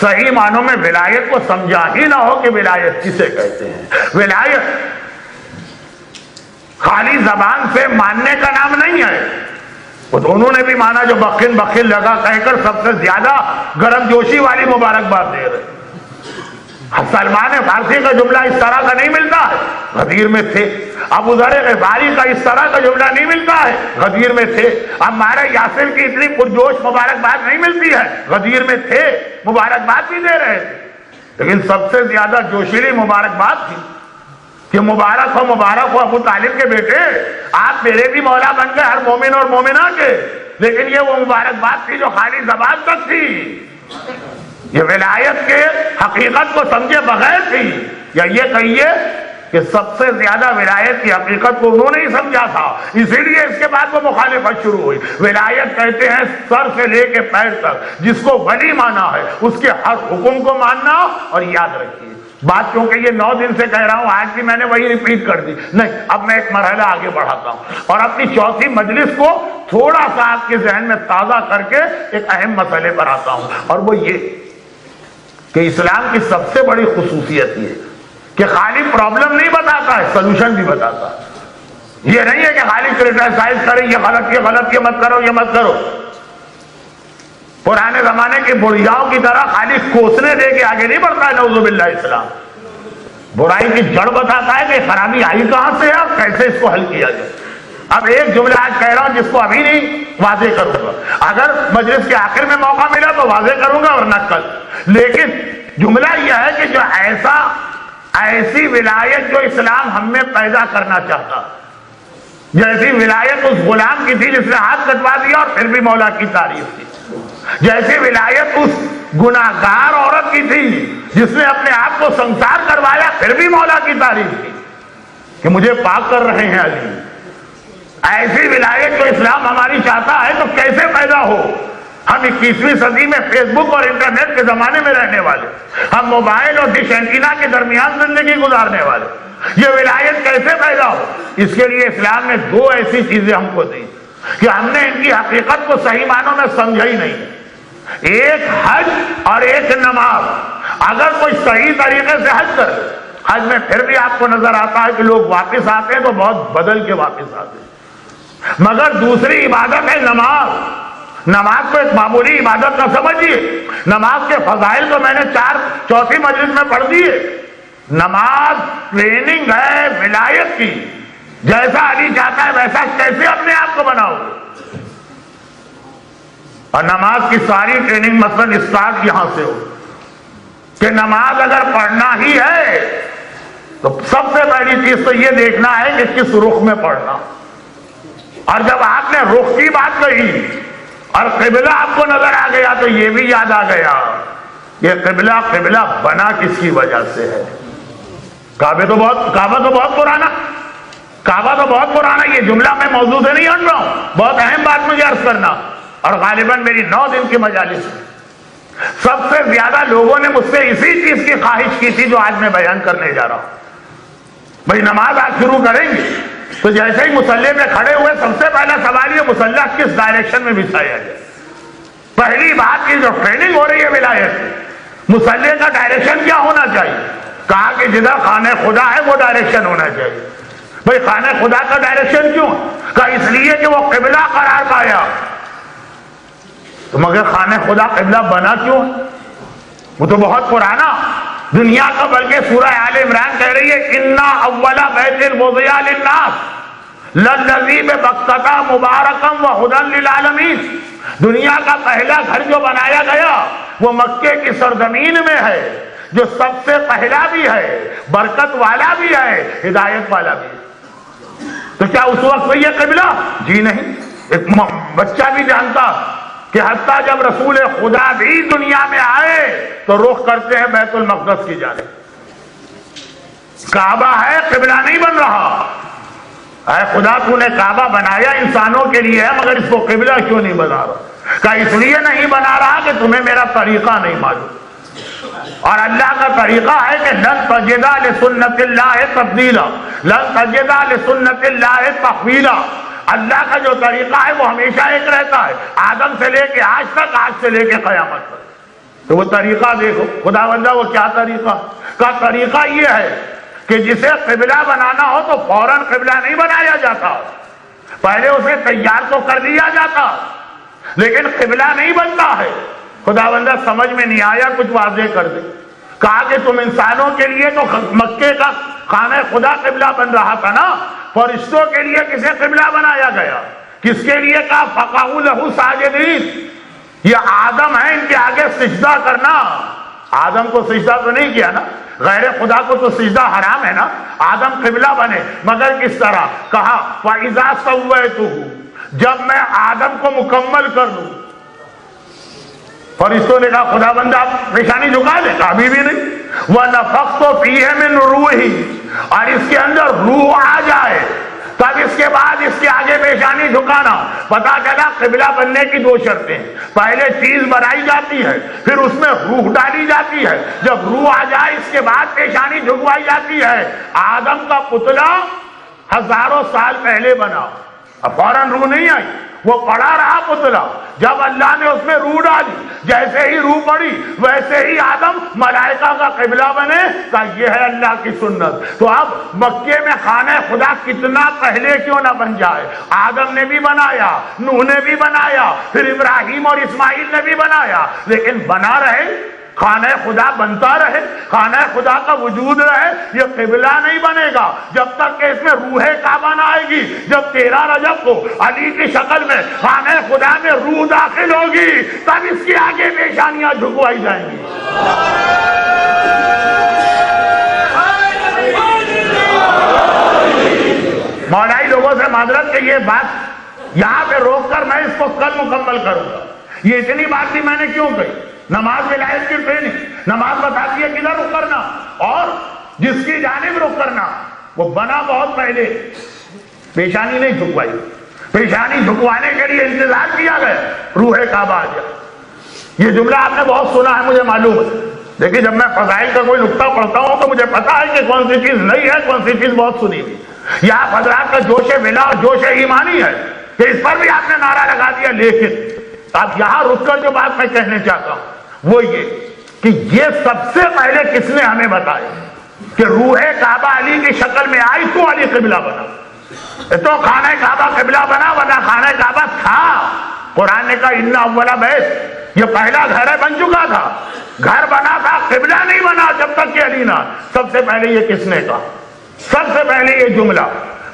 B: صحیح معنوں میں ولایت کو سمجھا ہی نہ ہو کہ ولایت کسے کہتے ہیں۔ ولایت خالی زبان سے ماننے کا نام نہیں ہے، وہ دونوں نے بھی مانا جو بخن بخن لگا کہہ کر سب سے زیادہ گرم جوشی والی مبارکباد دے رہے۔ سلمان فارسی کا جملہ اس طرح کا نہیں ملتا ہے، غدیر میں تھے۔ ابو ذر غفاری کا اس طرح کا جملہ نہیں ملتا ہے، غدیر میں تھے۔ عمار یاسر کی اتنی پرجوش مبارکباد نہیں ملتی ہے، غدیر میں تھے، مبارکباد بھی دے رہے تھے، لیکن سب سے زیادہ جوشیلی مبارکباد تھی کہ مبارک ہو ابو طالب کے بیٹے، آپ میرے بھی مولا بن گئے، ہر مومن اور مومنہ کے۔ لیکن یہ وہ مبارکباد تھی جو خالی زبان تک تھی، یہ ولایت کے حقیقت کو سمجھے بغیر تھی، یا یہ کہیے کہ سب سے زیادہ ولایت کی حقیقت کو انہوں نے ہی سمجھا تھا، اسی لیے اس کے بعد وہ مخالفت شروع ہوئی۔ ولایت کہتے ہیں سر سے لے کے پیر تک جس کو ولی مانا ہے اس کے ہر حکم کو ماننا۔ اور یاد رکھیے بات، کیونکہ یہ 9 دن سے کہہ رہا ہوں، آج بھی میں نے وہی ریپیٹ کر دی، نہیں اب میں ایک مرحلہ آگے بڑھاتا ہوں اور اپنی چوتھی مجلس کو تھوڑا سا آپ کے ذہن میں تازہ کر کے ایک اہم مسئلے پر آتا ہوں، اور وہ یہ کہ اسلام کی سب سے بڑی خصوصیت یہ کہ خالی پرابلم نہیں بتاتا ہے، سلوشن بھی بتاتا ہے۔ یہ نہیں ہے کہ خالی کرٹیسائز کریں، یہ غلط، یہ غلط، یہ مت کرو، یہ مت کرو۔ پرانے زمانے کی بڑھیاؤں کی طرح خالی کوسنے دے کے آگے نہیں بڑھتا ہے نعوذ باللہ اسلام، برائی کی جڑ بتاتا ہے کہ خرابی آئی کہاں سے ہے اور کیسے اس کو حل کیا جائے۔ اب ایک جملہ آج کہہ رہا ہوں جس کو ابھی نہیں واضح کروں گا، اگر مجلس کے آخر میں موقع ملا تو واضح کروں گا ورنہ کل۔ لیکن جملہ یہ ہے کہ جو ایسی ولایت جو اسلام ہم میں پیدا کرنا چاہتا، جیسی ولایت اس غلام کی تھی جس نے ہاتھ کٹوا دیا اور پھر بھی مولا کی تعریف کی، جیسی ولایت اس گناہگار عورت کی تھی جس نے اپنے آپ کو سنسار کروایا پھر بھی مولا کی تعریف کی کہ مجھے پاک کر رہے ہیں علی، ایسی ولایت جو اسلام ہماری چاہتا ہے تو کیسے پیدا ہو؟ ہم 21ویں صدی میں فیس بک اور انٹرنیٹ کے زمانے میں رہنے والے، ہم موبائل اور ڈش اینٹینا کے درمیان زندگی گزارنے والے، یہ ولایت کیسے پیدا ہو؟ اس کے لیے اسلام نے دو ایسی چیزیں ہم کو دی کہ ہم نے ان کی حقیقت کو صحیح معنوں میں سمجھا ہی نہیں، ایک حج اور ایک نماز۔ اگر کوئی صحیح طریقے سے حج کرے، حج میں پھر بھی آپ کو نظر آتا ہے کہ لوگ واپس آتے ہیں تو بہت بدل کے واپس آتے ہیں، مگر دوسری عبادت ہے نماز۔ نماز کو ایک معمولی عبادت نہ سمجھیے، نماز کے فضائل تو میں نے چوتھی مجلس میں پڑھ دیے۔ نماز ٹریننگ ہے ولایت کی، جیسا علی چاہتا ہے ویسا کیسے اپنے آپ کو بناؤ؟ اور نماز کی ساری ٹریننگ مثلاً اسٹارٹ یہاں سے ہو کہ نماز اگر پڑھنا ہی ہے تو سب سے پہلی چیز تو یہ دیکھنا ہے کہ کس رخ میں پڑھنا، اور جب آپ نے رخ کی بات کہی اور قبلہ آپ کو نظر آ گیا تو یہ بھی یاد آ گیا یہ قبلہ بنا کس کی وجہ سے ہے۔ کعبہ تو بہت پرانا، یہ جملہ میں موضوع سے نہیں ہٹ رہا ہوں، بہت اہم بات مجھے عرض کرنا، اور غالباً میری 9 دن کی مجالس میں سب سے زیادہ لوگوں نے مجھ سے اسی چیز کی خواہش کی تھی جو آج میں بیان کرنے جا رہا ہوں۔ بھئی نماز آج شروع کریں گے تو جیسے ہی مصلی پہ کھڑے ہوئے سب سے پہلا سوال یہ مصلی کس ڈائریکشن میں بچھایا جائے۔ پہلی بات کی جو ٹریننگ ہو رہی ہے ولایت، مصلی کا ڈائریکشن کیا ہونا چاہیے؟ کہا کہ جدھر خانہ خدا ہے وہ ڈائریکشن ہونا چاہیے۔ بھئی خانہ خدا کا ڈائریکشن کیوں؟ کہا اس لیے کہ وہ قبلہ قرار پایا۔ تو مگر خانہ خدا قبلہ بنا کیوں؟ وہ تو بہت پرانا دنیا کا، بلکہ سورہ آل عمران کہہ رہی ہے اِنَّا أَوَّلَ بَيْتٍ وُضِعَ لِلنَّاسِ لَلَّذِي بِبَكَّةَ مُبَارَكًا وَهُدًى لِلْعَالَمِينَ، دنیا کا پہلا گھر جو بنایا گیا وہ مکے کی سرزمین میں ہے، جو سب سے پہلا بھی ہے، برکت والا بھی ہے، ہدایت والا بھی ہے۔ تو کیا اس وقت یہ قبلہ؟ جی نہیں، ایک بچہ بھی جانتا کہ حتیٰ جب رسول خدا بھی دنیا میں آئے تو رخ کرتے ہیں بیت المقدس کی جانب۔ کعبہ ہے، قبلہ نہیں بن رہا۔ اے خدا تو نے کعبہ بنایا انسانوں کے لیے ہے، مگر اس کو قبلہ کیوں نہیں بنا رہا؟ کہ اس لیے نہیں بنا رہا کہ تمہیں میرا طریقہ نہیں معلوم، اور اللہ کا طریقہ ہے کہ لن تجد لسنت اللہ تبدیلا، لن تجد لسنت اللہ تحویلا۔ اللہ کا جو طریقہ ہے وہ ہمیشہ ایک رہتا ہے، آدم سے لے کے آج تک، آج سے لے کے قیامت تک۔ تو وہ طریقہ دیکھو خداوندہ، وہ کیا طریقہ کا طریقہ یہ ہے کہ جسے قبلہ بنانا ہو تو فوراً قبلہ نہیں بنایا جاتا، پہلے اسے تیار تو کر لیا جاتا، لیکن قبلہ نہیں بنتا ہے۔ خداوندہ سمجھ میں نہیں آیا، کچھ واضح کر دے۔ کہا کہ تم انسانوں کے لیے تو مکے کا خانہ خدا قبلہ بن رہا تھا نا، فرشتوں کے لیے کسے قبلہ بنایا گیا؟ کس کے لیے؟ کہا فَقَعُوا لَهُ سَاجِدِينَ، یہ آدم ہے، ان کے آگے سجدہ کرنا۔ آدم کو سجدہ تو نہیں کیا نا، غیر خدا کو تو سجدہ حرام ہے نا۔ آدم قبلہ بنے، مگر کس طرح؟ کہا فَإِذَا سَوَّيْتُهُ، جب میں آدم کو مکمل کر لوں۔ فرشتوں نے کہا خدا بندہ آپ پیشانی جھکا دے، کہا ابھی بھی نہیں۔ وَنَفَخْتُ فِيهِ مِنْ رُوحِي، اور اس کے اندر روح آ جائے تب اس کے بعد اس کے آگے پیشانی جھکانا۔ پتا چلا قبلہ بننے کی 2 شرطیں، پہلے چیز بنائی جاتی ہے، پھر اس میں روح ڈالی جاتی ہے، جب روح آ جائے اس کے بعد پیشانی جھکوائی جاتی ہے۔ آدم کا پتلا ہزاروں سال پہلے بنا، اب فوراً روح نہیں آئی، وہ پڑا رہا پتلا، جب اللہ نے اس میں روح ڈالی، جیسے ہی روح پڑی ویسے ہی آدم ملائکہ کا قبلہ بنے، کہا یہ ہے اللہ کی سنت۔ تو اب مکے میں خانہ خدا کتنا پہلے کیوں نہ بن جائے، آدم نے بھی بنایا، نوح نے بھی بنایا، پھر ابراہیم اور اسماعیل نے بھی بنایا، لیکن بنا رہے، خانہ خدا بنتا رہے، خانہ خدا کا وجود رہے۔ یہ قبلہ نہیں بنے گا جب تک کہ اس میں روح کعبہ نہ آئے گی۔ جب 13 رجب کو علی کی شکل میں خانہ خدا میں روح داخل ہوگی تب اس کے آگے پیشانیاں جھکوائی جائیں گی۔ مولائی لوگوں سے معذرت کہ یہ بات یہاں پہ روک کر میں اس کو کل مکمل کروں گا۔ یہ اتنی بات بھی میں نے کیوں کہی؟ نماز ولایت کی ٹریننگ، نماز بتاتی ہے کدھر رخ کرنا اور جس کی جانب رخ کرنا، وہ بنا بہت پہلے، پیشانی نہیں جھکوائی، پیشانی جھکوانے کے لیے انتظار کیا گیا، روح کعبہ آ گیا۔ یہ جملہ آپ نے بہت سنا ہے، مجھے معلوم ہے، لیکن جب میں فضائل کا کوئی نقطہ پڑھتا ہوں تو مجھے پتا ہے کہ کون سی چیز نہیں ہے، کون سی چیز بہت سنی ہوئی۔ یہ آپ حضرات کا جوش ولا اور جوش ایمانی ہے کہ اس پر بھی آپ نے نعرہ لگا دیا، لیکن اب یہاں رک کر جو بات میں کہنے چاہتا ہوں وہ یہ کہ یہ سب سے پہلے کس نے ہمیں بتایا کہ روح کعبہ علی کی شکل میں آئی تو علی قبلہ بنا، تو خانہ کعبہ قبلہ بنا، ورنہ خانہ کعبہ تھا۔ قرآن نے کہا ان اول بیت، یہ پہلا گھر ہے، بن چکا تھا، گھر بنا تھا، قبلہ نہیں بنا جب تک کہ علی نہ۔ سب سے پہلے یہ کس نے کہا؟ سب سے پہلے یہ جملہ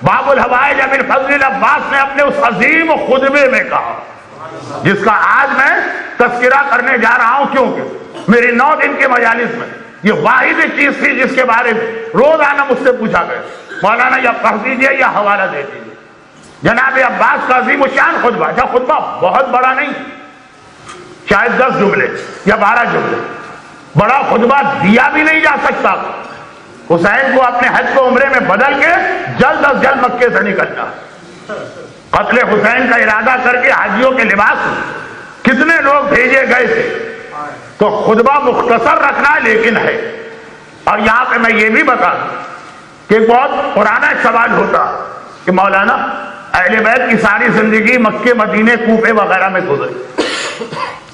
B: باب الحوائج ابن فضل عباس نے اپنے اس عظیم خطبے میں کہا، جس کا آج میں تذکرہ کرنے جا رہا ہوں، کیونکہ میری 9 دن کے مجالس میں یہ واحد چیز تھی جس کے بارے میں روزانہ مجھ سے پوچھا گیا، مولانا یا پڑھ دیجیے یا حوالہ دے دیجیے۔ جناب عباس کا عظیم الشان خطبہ، اچھا خطبہ بہت بڑا نہیں، شاید 10 جملے یا 12 جملے، بڑا خطبہ دیا بھی نہیں جا سکتا۔ حسین کو اپنے حج کو عمرے میں بدل کے جلد از جلد مکے سے نکلنا، قتل حسین کا ارادہ کر کے حاجیوں کے لباس کتنے لوگ بھیجے گئے تھے، تو خطبہ مختصر رکھنا لیکن ہے۔ اور یہاں پہ میں یہ بھی بتا دوں کہ ایک بہت پرانا سوال ہوتا کہ مولانا اہل بیت کی ساری زندگی مکے مدینے کوفے وغیرہ میں گزری،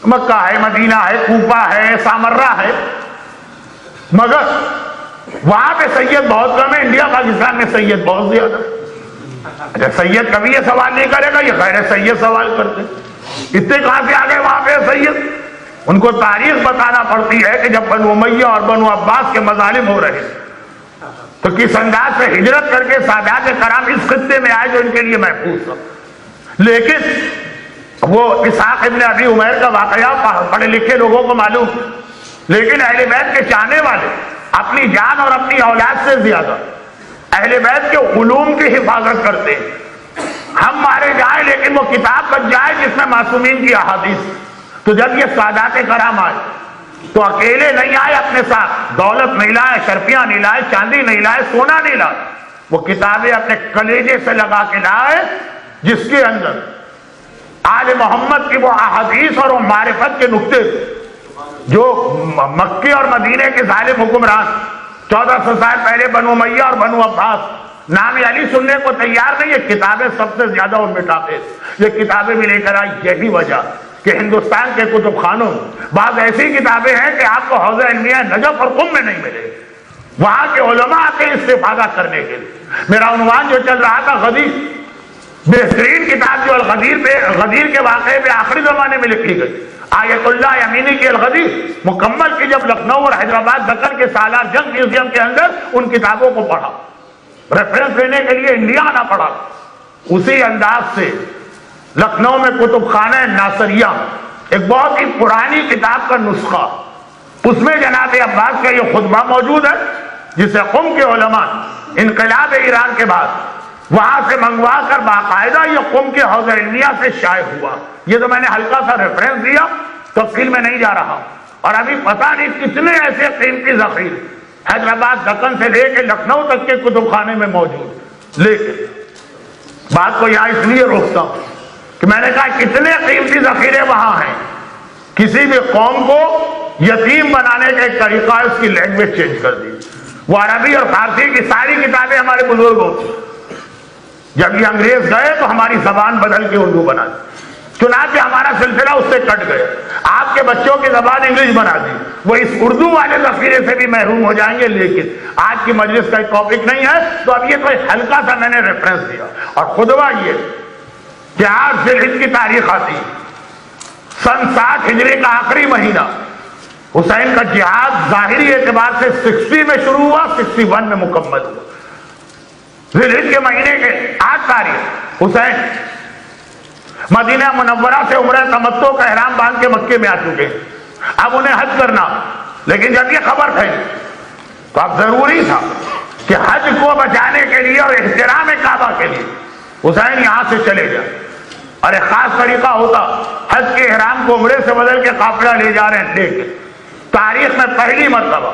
B: مکہ ہے، مدینہ ہے، کوفہ ہے، سامرہ ہے، مگر وہاں پہ سید بہت کم ہے، انڈیا پاکستان میں سید بہت زیادہ۔ اچھا سید کبھی یہ سوال نہیں کرے گا، یہ غیر سید سوال کرتے، اتنے کہاں سے آگے وہاں پہ سید؟ ان کو تاریخ بتانا پڑتی ہے کہ جب بنو امیہ اور بنو عباس کے مظالم ہو رہے تو کس انداز سے ہجرت کر کے سادات کرام اس خطے میں آئے جو ان کے لیے محفوظ تھا۔ لیکن وہ اسحاق ابن ابی عمیر کا واقعہ پڑھے لکھے لوگوں کو معلوم، لیکن اہل بیت کے چاہنے والے اپنی جان اور اپنی اولاد سے زیادہ اہل بیت کے علوم کی حفاظت کرتے ہیں۔ ہم مارے جائیں لیکن وہ کتاب بن جائے جس میں معصومین کی احادیث۔ تو جب یہ سادات کرام آئے تو اکیلے نہیں آئے، اپنے ساتھ دولت نہیں لائے، شرفیاں نہیں لائے، چاندی نہیں لائے، سونا نہیں لائے، وہ کتابیں اپنے کلیجے سے لگا کے لائے جس کے اندر آل محمد کی وہ احادیث اور وہ معرفت کے نقطے جو مکے اور مدینے کے ظالم حکمران 1400 سال پہلے بنو امیہ اور بنو عباس نام علی سننے کو تیار نہیں، یہ کتابیں سب سے زیادہ اور مٹاتے، یہ کتابیں بھی لے کر آئی۔ یہی وجہ کہ ہندوستان کے کتب خانوں بعض ایسی کتابیں ہیں کہ آپ کو حوضہ علمیہ نجف اور قم میں نہیں ملے، وہاں کے علماء آتے استفادہ کرنے کے لیے۔ میرا عنوان جو چل رہا تھا غدیر، بہترین کتاب جو غدیر کے واقعے میں آخری زمانے میں لکھی گئی، آیت اللہ یمینی کی الغدیر مکمل کی، جب لکھنؤ اور حیدرآباد دکن کے سالار جنگ میوزیم کے اندر ان کتابوں کو پڑھا، ریفرنس لینے کے لیے انڈیا آنا پڑا، اسی انداز سے لکھنؤ میں کتب خانہ ناصریہ ایک بہت ہی پرانی کتاب کا نسخہ، اس میں جناب عباس کا یہ خطبہ موجود ہے جسے قم کے علماء انقلاب ایران کے بعد وہاں سے منگوا کر باقاعدہ یہ قم کے حوضہ علمیہ سے شائع ہوا۔ یہ تو میں نے ہلکا سا ریفرنس دیا، تفصیل میں نہیں جا رہا، اور ابھی پتہ نہیں کتنے ایسے قیمتی ذخیرے حیدرآباد دکن سے لے کے لکھنؤ تک کے کتب خانے میں موجود۔ لیکن بات کو یہاں اس لیے روکتا ہوں کہ میں نے کہا کتنے قیمتی ذخیرے وہاں ہیں، کسی بھی قوم کو یتیم بنانے کا ایک طریقہ ہے اس کی لینگویج چینج کر دی۔ وہ عربی اور فارسی کی ساری کتابیں ہمارے بزرگوں جب یہ انگریز گئے تو ہماری زبان بدل کے اردو بنا دی، چنانچہ ہمارا سلسلہ اس سے کٹ گیا، آپ کے بچوں کی زبان انگلش بنا دی، وہ اس اردو والے ذخیرے سے بھی محروم ہو جائیں گے۔ لیکن آج کی مجلس کا ایک ٹاپک نہیں ہے، تو اب یہ کوئی ہلکا سا میں نے ریفرنس دیا۔ اور خطبہ یہ کہ 8 ذی الحجہ کی تاریخ آتی ہے، سن 60 ہجری کا آخری مہینہ، حسین کا جہاد ظاہری اعتبار سے 60 میں شروع ہوا، 61 میں مکمل ہوا۔ ذی الحجہ کے مہینے کے 8 تاریخ حسین مدینہ منورہ سے عمرہ تمتع کا احرام باندھ کے مکے میں آ چکے ہیں، اب انہیں حج کرنا۔ لیکن جب یہ خبر پھیلی تو اب ضروری تھا کہ حج کو بچانے کے لیے اور احترام کعبہ کے لیے حسین یہاں سے چلے جائیں۔ اور ایک خاص طریقہ ہوتا، حج کے احرام کو عمرے سے بدل کے قافلہ لے جا رہے ہیں، لیکن تاریخ میں پہلی مرتبہ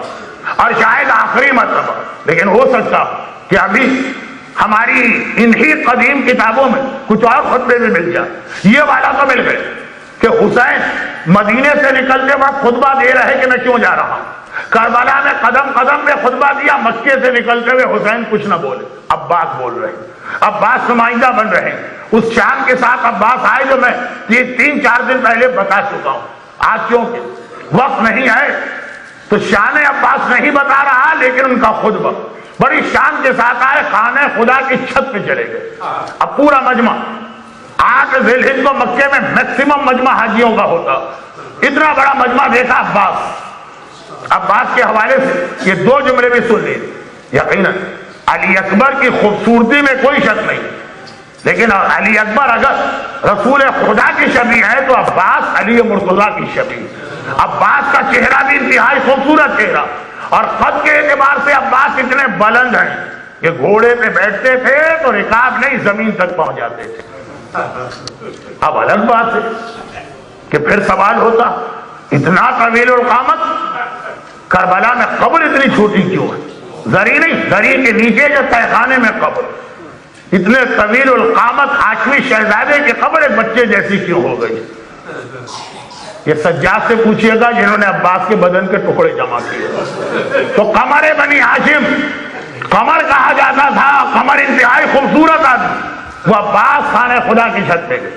B: اور شاید آخری مرتبہ، لیکن ہو سکتا کہ ابھی ہماری انہی قدیم کتابوں میں کچھ اور خطبے بھی مل جائے۔ یہ والا تو مل گئے کہ حسین مدینے سے نکلتے وقت خطبہ دے رہے کہ میں کیوں جا رہا ہوں، کربلا میں قدم قدم پہ خطبہ دیا، مکے سے نکلتے ہوئے حسین کچھ نہ بولے، عباس بول رہے ہیں، عباس نمائندہ بن رہے ہیں۔ اس شان کے ساتھ عباس آئے جو میں 3-4 دن پہلے بتا چکا ہوں۔ آج چونکہ وقت نہیں ہے تو شان عباس نہیں بتا رہا، لیکن ان کا خطبہ بڑی شان کے ساتھ آئے، خانہ خدا کی چھت پہ چلے گئے۔ اب پورا مجمع 8 ذی الحجہ کو مکے میں میکسیمم مجمع حاجیوں کا ہوتا، اتنا بڑا مجمع دیکھا عباس کے حوالے سے یہ 2 جملے بھی سن لیے۔ یقیناً علی اکبر کی خوبصورتی میں کوئی شک نہیں، لیکن علی اکبر اگر رسول خدا کی شبیہ ہے تو عباس علی مرتضیٰ کی شبیہ۔ عباس کا چہرہ بھی انتہائی خوبصورت چہرہ، اور قد کے اعتبار سے عباس اتنے بلند ہیں کہ گھوڑے پہ بیٹھتے تھے تو رکاب نہیں زمین تک پہنچ جاتے تھے۔ اب الگ بات ہے کہ پھر سوال ہوتا اتنا طویل القامت، کربلا میں قبر اتنی چھوٹی کیوں ہے؟ زری نہیں، زری کے نیچے جو تہہ خانے میں قبر، اتنے طویل القامت ہاشمی شہزادے کی قبر ایک بچے جیسی کیوں ہو گئی؟ یہ سجاد سے پوچھئے گا جنہوں نے عباس کے بدن کے ٹکڑے جمع کیے۔ تو قمر بنی ہاشم قمر کہا جاتا تھا، قمر انتہائی خوبصورت آدمی، وہ عباس خانہ خدا کی چھت پہ گئے،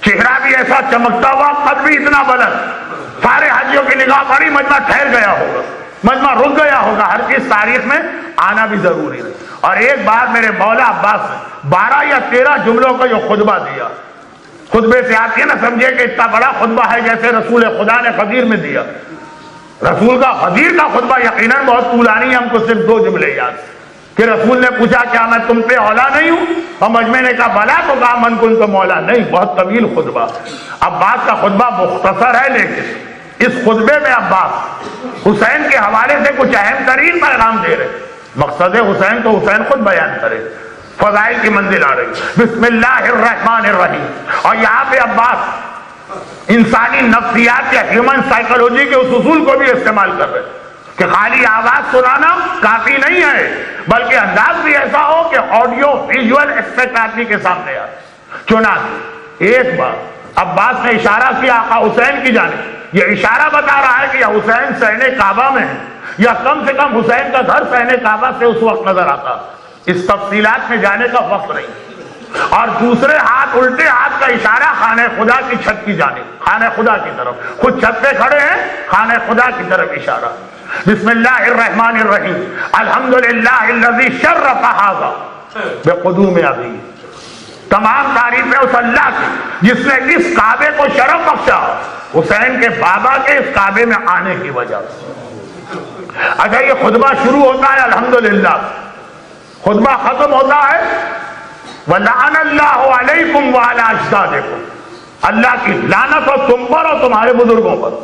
B: چہرہ بھی ایسا چمکتا ہوا، قد بھی اتنا بلند، سارے حاجیوں کی نگاہ پڑی، مجمع ٹھہر گیا ہوگا، مجمع رک گیا ہوگا، ہر چیز تاریخ میں آنا بھی ضروری ہے۔ اور ایک بار میرے مولا عباس نے 12 یا 13 جملوں کا جو خطبہ دیا، خطبے سے آپ یہ نہ سمجھے کہ اتنا بڑا خطبہ ہے جیسے رسول خدا نے غدیر میں دیا۔ رسول کا غدیر کا خطبہ یقیناً بہت طولانی ہے، ہم کو صرف 2 جملے یاد کہ رسول نے پوچھا کیا میں تم پہ اولا نہیں ہوں؟ اور مجمع نے کہا بلا، تو کہا من کنت مولا، نہیں، بہت طویل خطبہ۔ عباس کا خطبہ مختصر ہے، لیکن اس خطبے میں عباس حسین کے حوالے سے کچھ اہم ترین پیغام دے رہے۔ مقصد حسین تو حسین خود بیان کرے، فضائل کی منزل آ رہی، بسم اللہ الرحمن الرحیم۔ اور یہاں پہ عباس انسانی نفسیات یا ہیومن سائیکولوجی کے اس اصول کو بھی استعمال کر رہے کہ خالی آواز سنانا کافی نہیں ہے، بلکہ انداز بھی ایسا ہو کہ آڈیو ویژول ایسپیکٹ آدمی کے سامنے آئے۔ چنانچہ ایک بار عباس نے اشارہ کیا آقا حسین کی جانب، یہ اشارہ بتا رہا ہے کہ یا حسین صحن کعبہ میں ہے، یا کم سے کم حسین کا گھر صحن کعبہ سے اس وقت نظر آتا، اس تفصیلات میں جانے کا وقت نہیں۔ اور دوسرے ہاتھ، الٹے ہاتھ کا اشارہ خانہ خدا کی چھت کی جانب، خانہ خدا کی طرف، خود چھت پہ کھڑے ہیں، خانہ خدا کی طرف اشارہ۔ بسم اللہ الرحمن الرحیم، الحمدللہ الذی شرف ھذا بقدوم ابی۔ تمام تعریفیں اس اللہ کی جس نے اس کعبے کو شرف بخشا حسین کے بابا کے اس کعبے میں آنے کی وجہ سے۔ اچھا، یہ خطبہ شروع ہوتا ہے الحمدللہ، خطبہ ختم ہوتا ہے وَلَعَنَ اللَّهُ عَلَيْكُمْ وَعَلَىٰ أَجْدَادِكُمْ، اللہ کی لعنت ہو تم پر اور تمہارے بزرگوں پر۔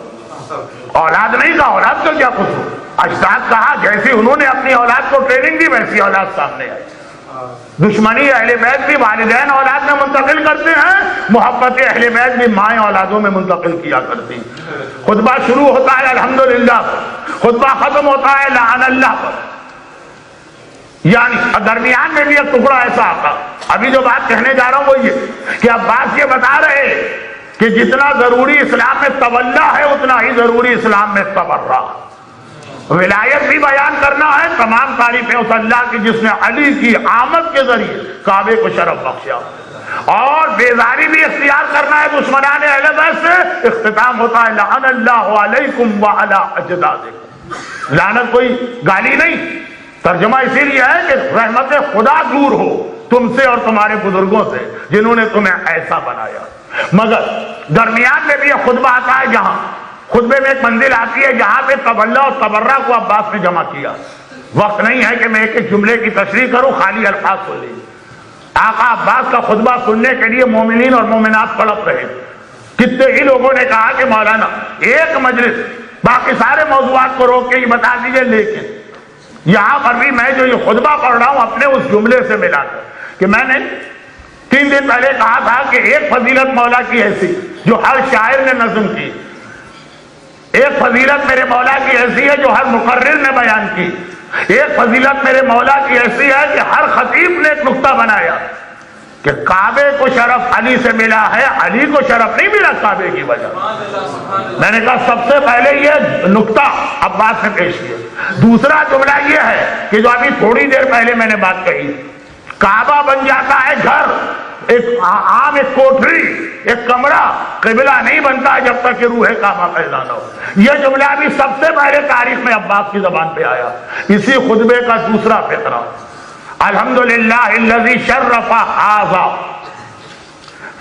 B: اولاد نہیں کہا، اولاد تو کیا قصور، اجداد کہا، جیسی انہوں نے اپنی اولاد کو ٹریننگ دی ویسی اولاد سامنے آئی۔ دشمنی اہل بیت بھی والدین اولاد میں منتقل کرتے ہیں، محبت اہل بیت بھی مائیں اولادوں میں منتقل کیا کرتی۔ خطبہ شروع ہوتا ہے الحمدللہ، خطبہ ختم ہوتا ہے لعن اللہ پر، یعنی درمیان میں بھی ایک ٹکڑا ایسا آتا۔ ابھی جو بات کہنے جا رہا ہوں وہ یہ کہ عباس یہ بتا رہے کہ جتنا ضروری اسلام میں تولا ہے اتنا ہی ضروری اسلام میں تبرہ۔ ولایت بھی بیان کرنا ہے، تمام تعریفیں اس اللہ کی جس نے علی کی آمد کے ذریعے کعبے کو شرف بخشا، اور بیزاری بھی اختیار کرنا ہے دشمنان اہل بیت سے۔ اختتام ہوتا ہے لعن اللہ علیکم وعلی اجدادکم، لعنت کوئی گالی نہیں، ترجمہ اسی لیے ہے کہ رحمت خدا دور ہو تم سے اور تمہارے بزرگوں سے جنہوں نے تمہیں ایسا بنایا۔ مگر درمیان میں بھی یہ خطبہ آتا ہے، جہاں خطبے میں ایک منزل آتی ہے جہاں پہ تبلہ اور تبرہ کو عباس نے جمع کیا۔ وقت نہیں ہے کہ میں ایک ایک جملے کی تشریح کروں، خالی الفاظ سن لیجیے۔ آقا عباس کا خطبہ سننے کے لیے مومنین اور مومنات تڑپ رہے، کتنے ہی لوگوں نے کہا کہ مولانا ایک مجلس باقی سارے موضوعات کو روک کے یہ بتا دیجئے، لیکن یہاں پر بھی میں جو یہ خطبہ پڑھ رہا ہوں اپنے اس جملے سے ملا کر، کہ میں نے 3 دن پہلے کہا تھا کہ ایک فضیلت مولا کی ایسی جو ہر شاعر نے نظم کی، ایک فضیلت میرے مولا کی ایسی ہے جو ہر مقرر نے بیان کی، ایک فضیلت میرے مولا کی ایسی ہے کہ ہر خطیب نے ایک نقطہ بنایا کہ کعبے کو شرف علی سے ملا ہے، علی کو شرف نہیں ملا کعبے کی وجہ۔ میں نے کہا سب سے پہلے یہ نقطہ عباس نے پیش کیا۔ دوسرا جملہ یہ ہے کہ جو ابھی تھوڑی دیر پہلے میں نے بات کہی، کعبہ بن جاتا ہے گھر، ایک عام ایک کوٹری، ایک کمرہ، قبلہ نہیں بنتا ہے جب تک کہ روح کعبہ پیدا نہ ہو۔ یہ جملہ ابھی سب سے پہلے تاریخ میں عباس کی زبان پہ آیا، اسی خطبے کا دوسرا فقرہ، الحمدللہ الذی شرف ھذا،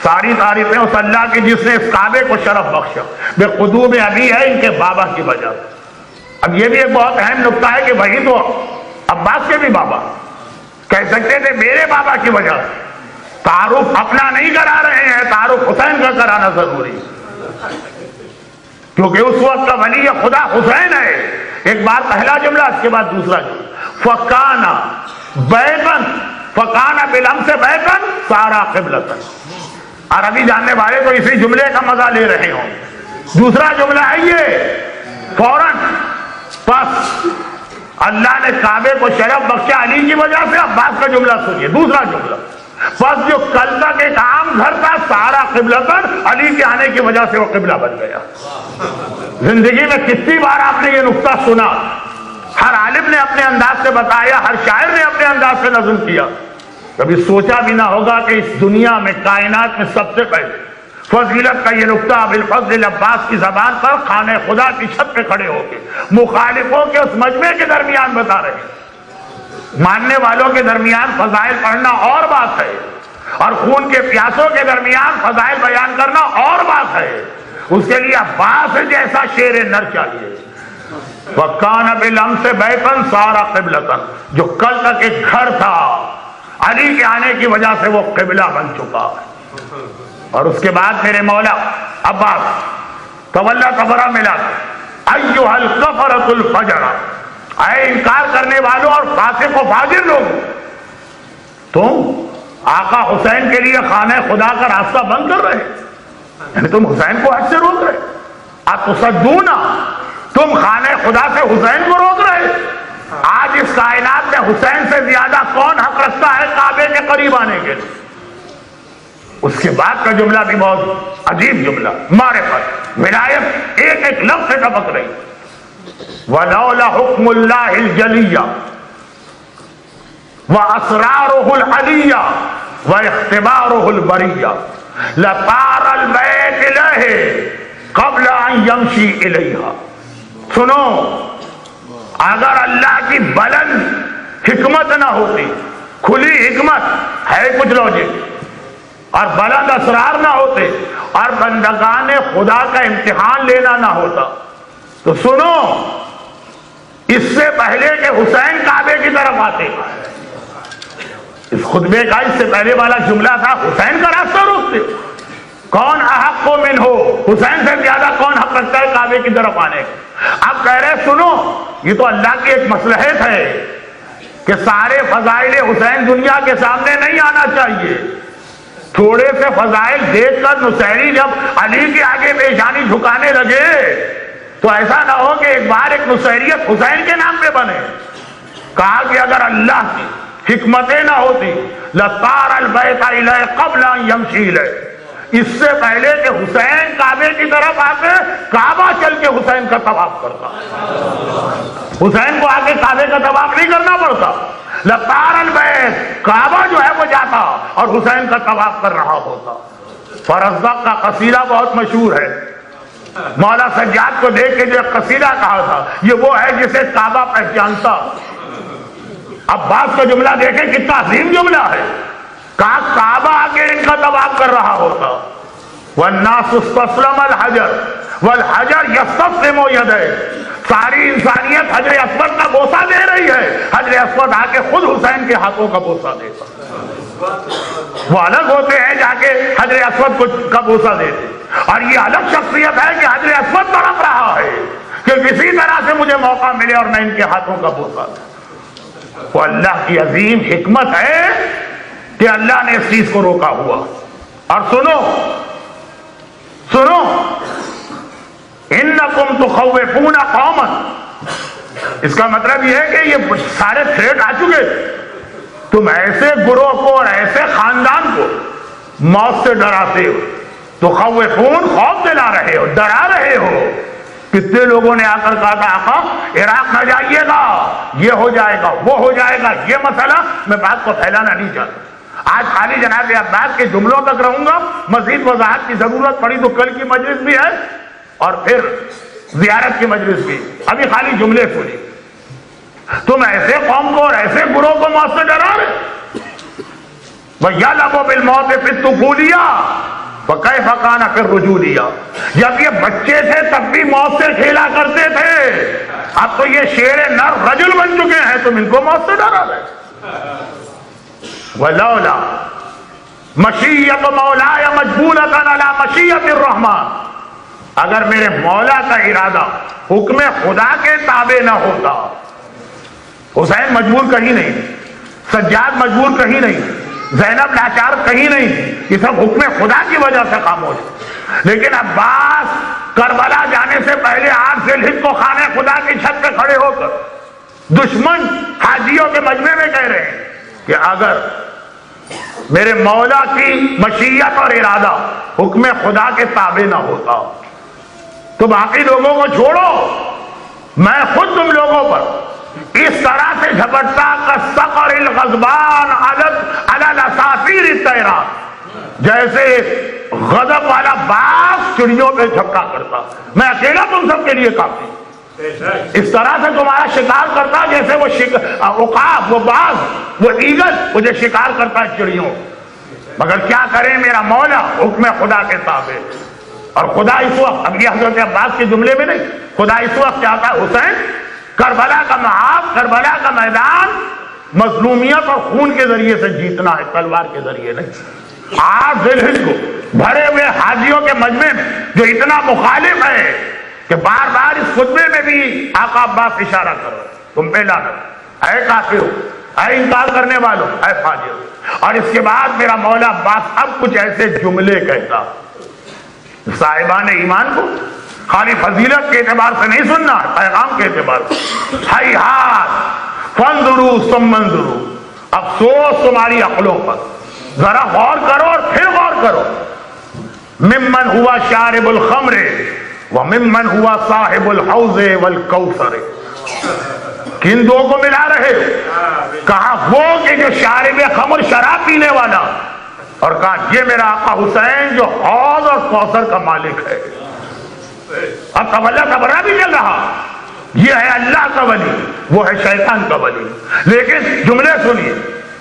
B: ساری تعریفیں اس اللہ کی جس نے اس کعبے کو شرف بخشا، بے قدوم ابی ہے، ان کے بابا کی وجہ۔ اب یہ بھی ایک بہت اہم نقطہ ہے کہ وہی تو عباس کے بھی بابا، کہہ سکتے تھے میرے بابا کی وجہ۔ تعارف اپنا نہیں کرا رہے ہیں، تعارف حسین کا کرانا ضروری، کیونکہ اس وقت کا ولی خدا حسین ہے۔ ایک بار پہلا جملہ، اس کے بعد دوسرا جملہ، فکانا بیتن، فکانا بالامس بیتن سارا قبلتن۔ عربی جاننے والے تو اسی جملے کا مزہ لے رہے ہوں۔ دوسرا جملہ ہے یہ، فوراً پس اللہ نے کعبے کو شرف بخشا علی کی وجہ سے۔ عباس کا جملہ سنیے، دوسرا جملہ، بس جو کل تک ایک عام گھر تھا سارا قبلتن، علی کے آنے کی وجہ سے وہ قبلہ بن گیا۔ زندگی میں کتنی بار آپ نے یہ نقطہ سنا، ہر عالم نے اپنے انداز سے بتایا، ہر شاعر نے اپنے انداز سے نظم کیا، کبھی سوچا بھی نہ ہوگا کہ اس دنیا میں کائنات میں سب سے پہلے فضیلت کا یہ نقطہ بالفضل عباس کی زبان پر خانہ خدا کی چھت پہ کھڑے ہو کے مخالفوں کے اس مجمع کے درمیان بتا رہے ہیں۔ ماننے والوں کے درمیان فضائل پڑھنا اور بات ہے، اور خون کے پیاسوں کے درمیان فضائل بیان کرنا اور بات ہے۔ اس کے لیے عباس جیسا شیر نر چاہیے۔ وَكَانَ بِالْأَمْسِ بَيْتًا سَارَ قِبْلَةً، جو کل تک ایک گھر تھا علی کے آنے کی وجہ سے وہ قبلہ بن چکا ہے۔ اور اس کے بعد میرے مولا عباس تولا تبرہ ملا، ایھا الکفرۃ الفجرہ، اے انکار کرنے والوں اور فاسق و فاجر لوگ، تم آقا حسین کے لیے خانہ خدا کا راستہ بند کر رہے، یعنی تم حسین کو حج سے روک رہے، اتصدون، تم خانہ خدا سے حسین کو روک رہے۔ آج اس کائنات میں حسین سے زیادہ کون حق رکھتا ہے کعبے کے قریب آنے کے لیے؟ اس کے بعد کا جملہ بھی بہت عجیب جملہ، معرفت، ولایت ایک ایک لفظ سے ٹپک رہی۔ وَلَوْلَا حُكْمُ اللَّهِ الْجَلِيَّ وَأَسْرَارُهُ الْعَلِيَّ وَاِخْتِبَارُهُ الْبَرِيَّ لَطَارَ الْبَيْتِ إِلَيْهِ قَبْلَ أَنْ يَمْشِي إِلَيْهَا۔ سنو، اگر اللہ کی بلند حکمت نہ ہوتی، کھلی حکمت ہے کچھ لوجک، اور بلند اسرار نہ ہوتے، اور بندگان خدا کا امتحان لینا نہ ہوتا، تو سنو، اس سے پہلے کہ حسین کعبے کی طرف آتے، اس خطبے کا اس سے پہلے والا جملہ تھا حسین کا راستہ روکتے، کون احق منہ، حسین سے زیادہ کون حق رکھتا ہے کعبے کی طرف آنے کا۔ اب کہہ رہے سنو، یہ تو اللہ کی ایک مصلحت ہے کہ سارے فضائل حسین دنیا کے سامنے نہیں آنا چاہیے۔ تھوڑے سے فضائل دیکھ کر نصیری جب علی کے آگے پیشانی جھکانے لگے تو ایسا نہ ہو کہ ایک بار ایک نصیریت حسین کے نام پہ بنے۔ کہا کہ اگر اللہ کی حکمتیں نہ ہوتی لطار البیت الیہ قبل ان یمشی الیہ، اس سے پہلے کہ حسین کعبے کی طرف آ کے کعبہ چل کے حسین کا طواف کرتا. حسین کو آ کے کعبے کا طواف نہیں کرنا پڑتا. لطار البیت کعبہ جو ہے وہ جاتا اور حسین کا طواف کر رہا ہوتا. فرزدق کا قصیدہ بہت مشہور ہے. مولا سجاد کو دیکھ کے جو قصیدہ کہا تھا یہ وہ ہے جسے کعبہ پہچانتا. عباس کا جملہ دیکھیں کتنا عظیم جملہ ہے. کہا کعبہ آ کے ان کا طواف کر رہا ہوتا. والناس استسلم الحجر والحجر یستسلم یدیہ. ساری انسانیت حجر اسود کا بوسہ دے رہی ہے. حجر اسود آ کے خود حسین کے ہاتھوں کا بوسہ دیتا. وہ الگ ہوتے ہیں جا کے حجر اسود کا بوسہ دیتے. اور یہ الگ شخصیت ہے کہ حجر اسود تڑپ رہا ہے کہ کسی طرح سے مجھے موقع ملے اور میں ان کے ہاتھوں کا بوسہ دوں. وہ اللہ کی عظیم حکمت ہے کہ اللہ نے اس چیز کو روکا ہوا. اور سنو انکم تخوفون قوما، اس کا مطلب یہ ہے کہ یہ سارے تھریٹ آ چکے. تم ایسے گروہ کو اور ایسے خاندان کو موت سے ڈراتے ہو. تخوفون خوف دلا رہے ہو، ڈرا رہے ہو. کتنے لوگوں نے آ کر کہا تھا آقا عراق نہ جائیے گا، یہ ہو جائے گا وہ ہو جائے گا. یہ مسئلہ میں بات کو پھیلانا نہیں چاہتا. آج خالی جناب عباس کے جملوں تک رہوں گا. مزید وضاحت کی ضرورت پڑی تو کل کی مجلس بھی ہے اور پھر زیارت کی مجلس بھی. ابھی خالی جملے سنی. تم ایسے قوم کو اور ایسے گروہ کو موت سے ڈرا رہے. وَيَعْلَمُ بِالْمَوْتِ فِي الطُّفُولِيَّةِ وَكَيْفَ كَانَ فِي الرُّجُولِيَّةِ. جب یہ بچے تھے تب بھی موت سے کھیلا کرتے تھے. اب تو یہ شیر نر رجل بن چکے ہیں، تم ان کو موت سے ڈرا رہے. وَلَوْلَا مَشِيَّةُ مَوْلَايَ مَجْبُولَةً عَلَى مَشِيَّةِ الرَّحْمَٰنِ. اگر میرے مولا کا ارادہ حکم خدا کے تابع نہ ہوتا. حسین مجبور کہیں نہیں، سجاد مجبور کہیں نہیں، زینب لاچار کہیں نہیں. یہ سب حکم خدا کی وجہ سے خاموش. لیکن عباس کربلا جانے سے پہلے 8 ذی الحجہ کو خانہ خدا کی چھت پہ کھڑے ہو کر دشمن حاجیوں کے مجمع میں کہہ رہے ہیں کہ اگر میرے مولا کی مشیت اور ارادہ حکم خدا کے تابع نہ ہوتا تو باقی لوگوں کو چھوڑو، میں خود تم لوگوں پر اس طرح سے جھپٹتا کالصقر الغضبان علی العصافیر الطیران، جیسے غضب والا باغ چڑیوں پہ جھپٹا کرتا. میں اکیلا تم سب کے لیے کافی. اس طرح سے تمہارا شکار کرتا جیسے وہ عقاب، وہ باغ، وہ ایگل مجھے شکار کرتا ہے چڑیوں. مگر کیا کرے میرا مولا حکم خدا کے تابع. اور خدا اس وقت، اب یہ حضرت عباس کے جملے میں نہیں، خدا اس وقت چاہتا ہے حسین کربلا کا محاذ، کربلا کا میدان مظلومیت اور خون کے ذریعے سے جیتنا ہے، تلوار کے ذریعے نہیں. 8 ذی الحجہ کو بھرے ہوئے حاجیوں کے مجمع میں جو اتنا مخالف ہے کہ بار بار اس خطبے میں بھی آقا عباس اشارہ کرو تم پہ لعنت، اے کافر، اے انکار کرنے والوں، اے فاجر. اور اس کے بعد میرا مولا عباس اب کچھ ایسے جملے کہتا. صاحبان ایمان کو خالی فضیلت کے اعتبار سے نہیں سننا، پیغام کے اعتبار سے. ہیہات فانظروا ثم انظروا. افسوس تمہاری عقلوں پر، ذرا غور کرو اور پھر غور کرو. ممن ہوا شارب الخمر وممن ہوا صاحب الحوض والکوثر. کن دو کو ملا رہے ہو؟ کہا وہ کہ جو شارب خمر شراب پینے والا، اور کہا یہ میرا آقا حسین جو حوض اور کوثر کا مالک ہے. اب تبلا تبرا بھی چل رہا. یہ ہے اللہ کا ولی، وہ ہے شیطان کا ولی. لیکن جملے سنیے،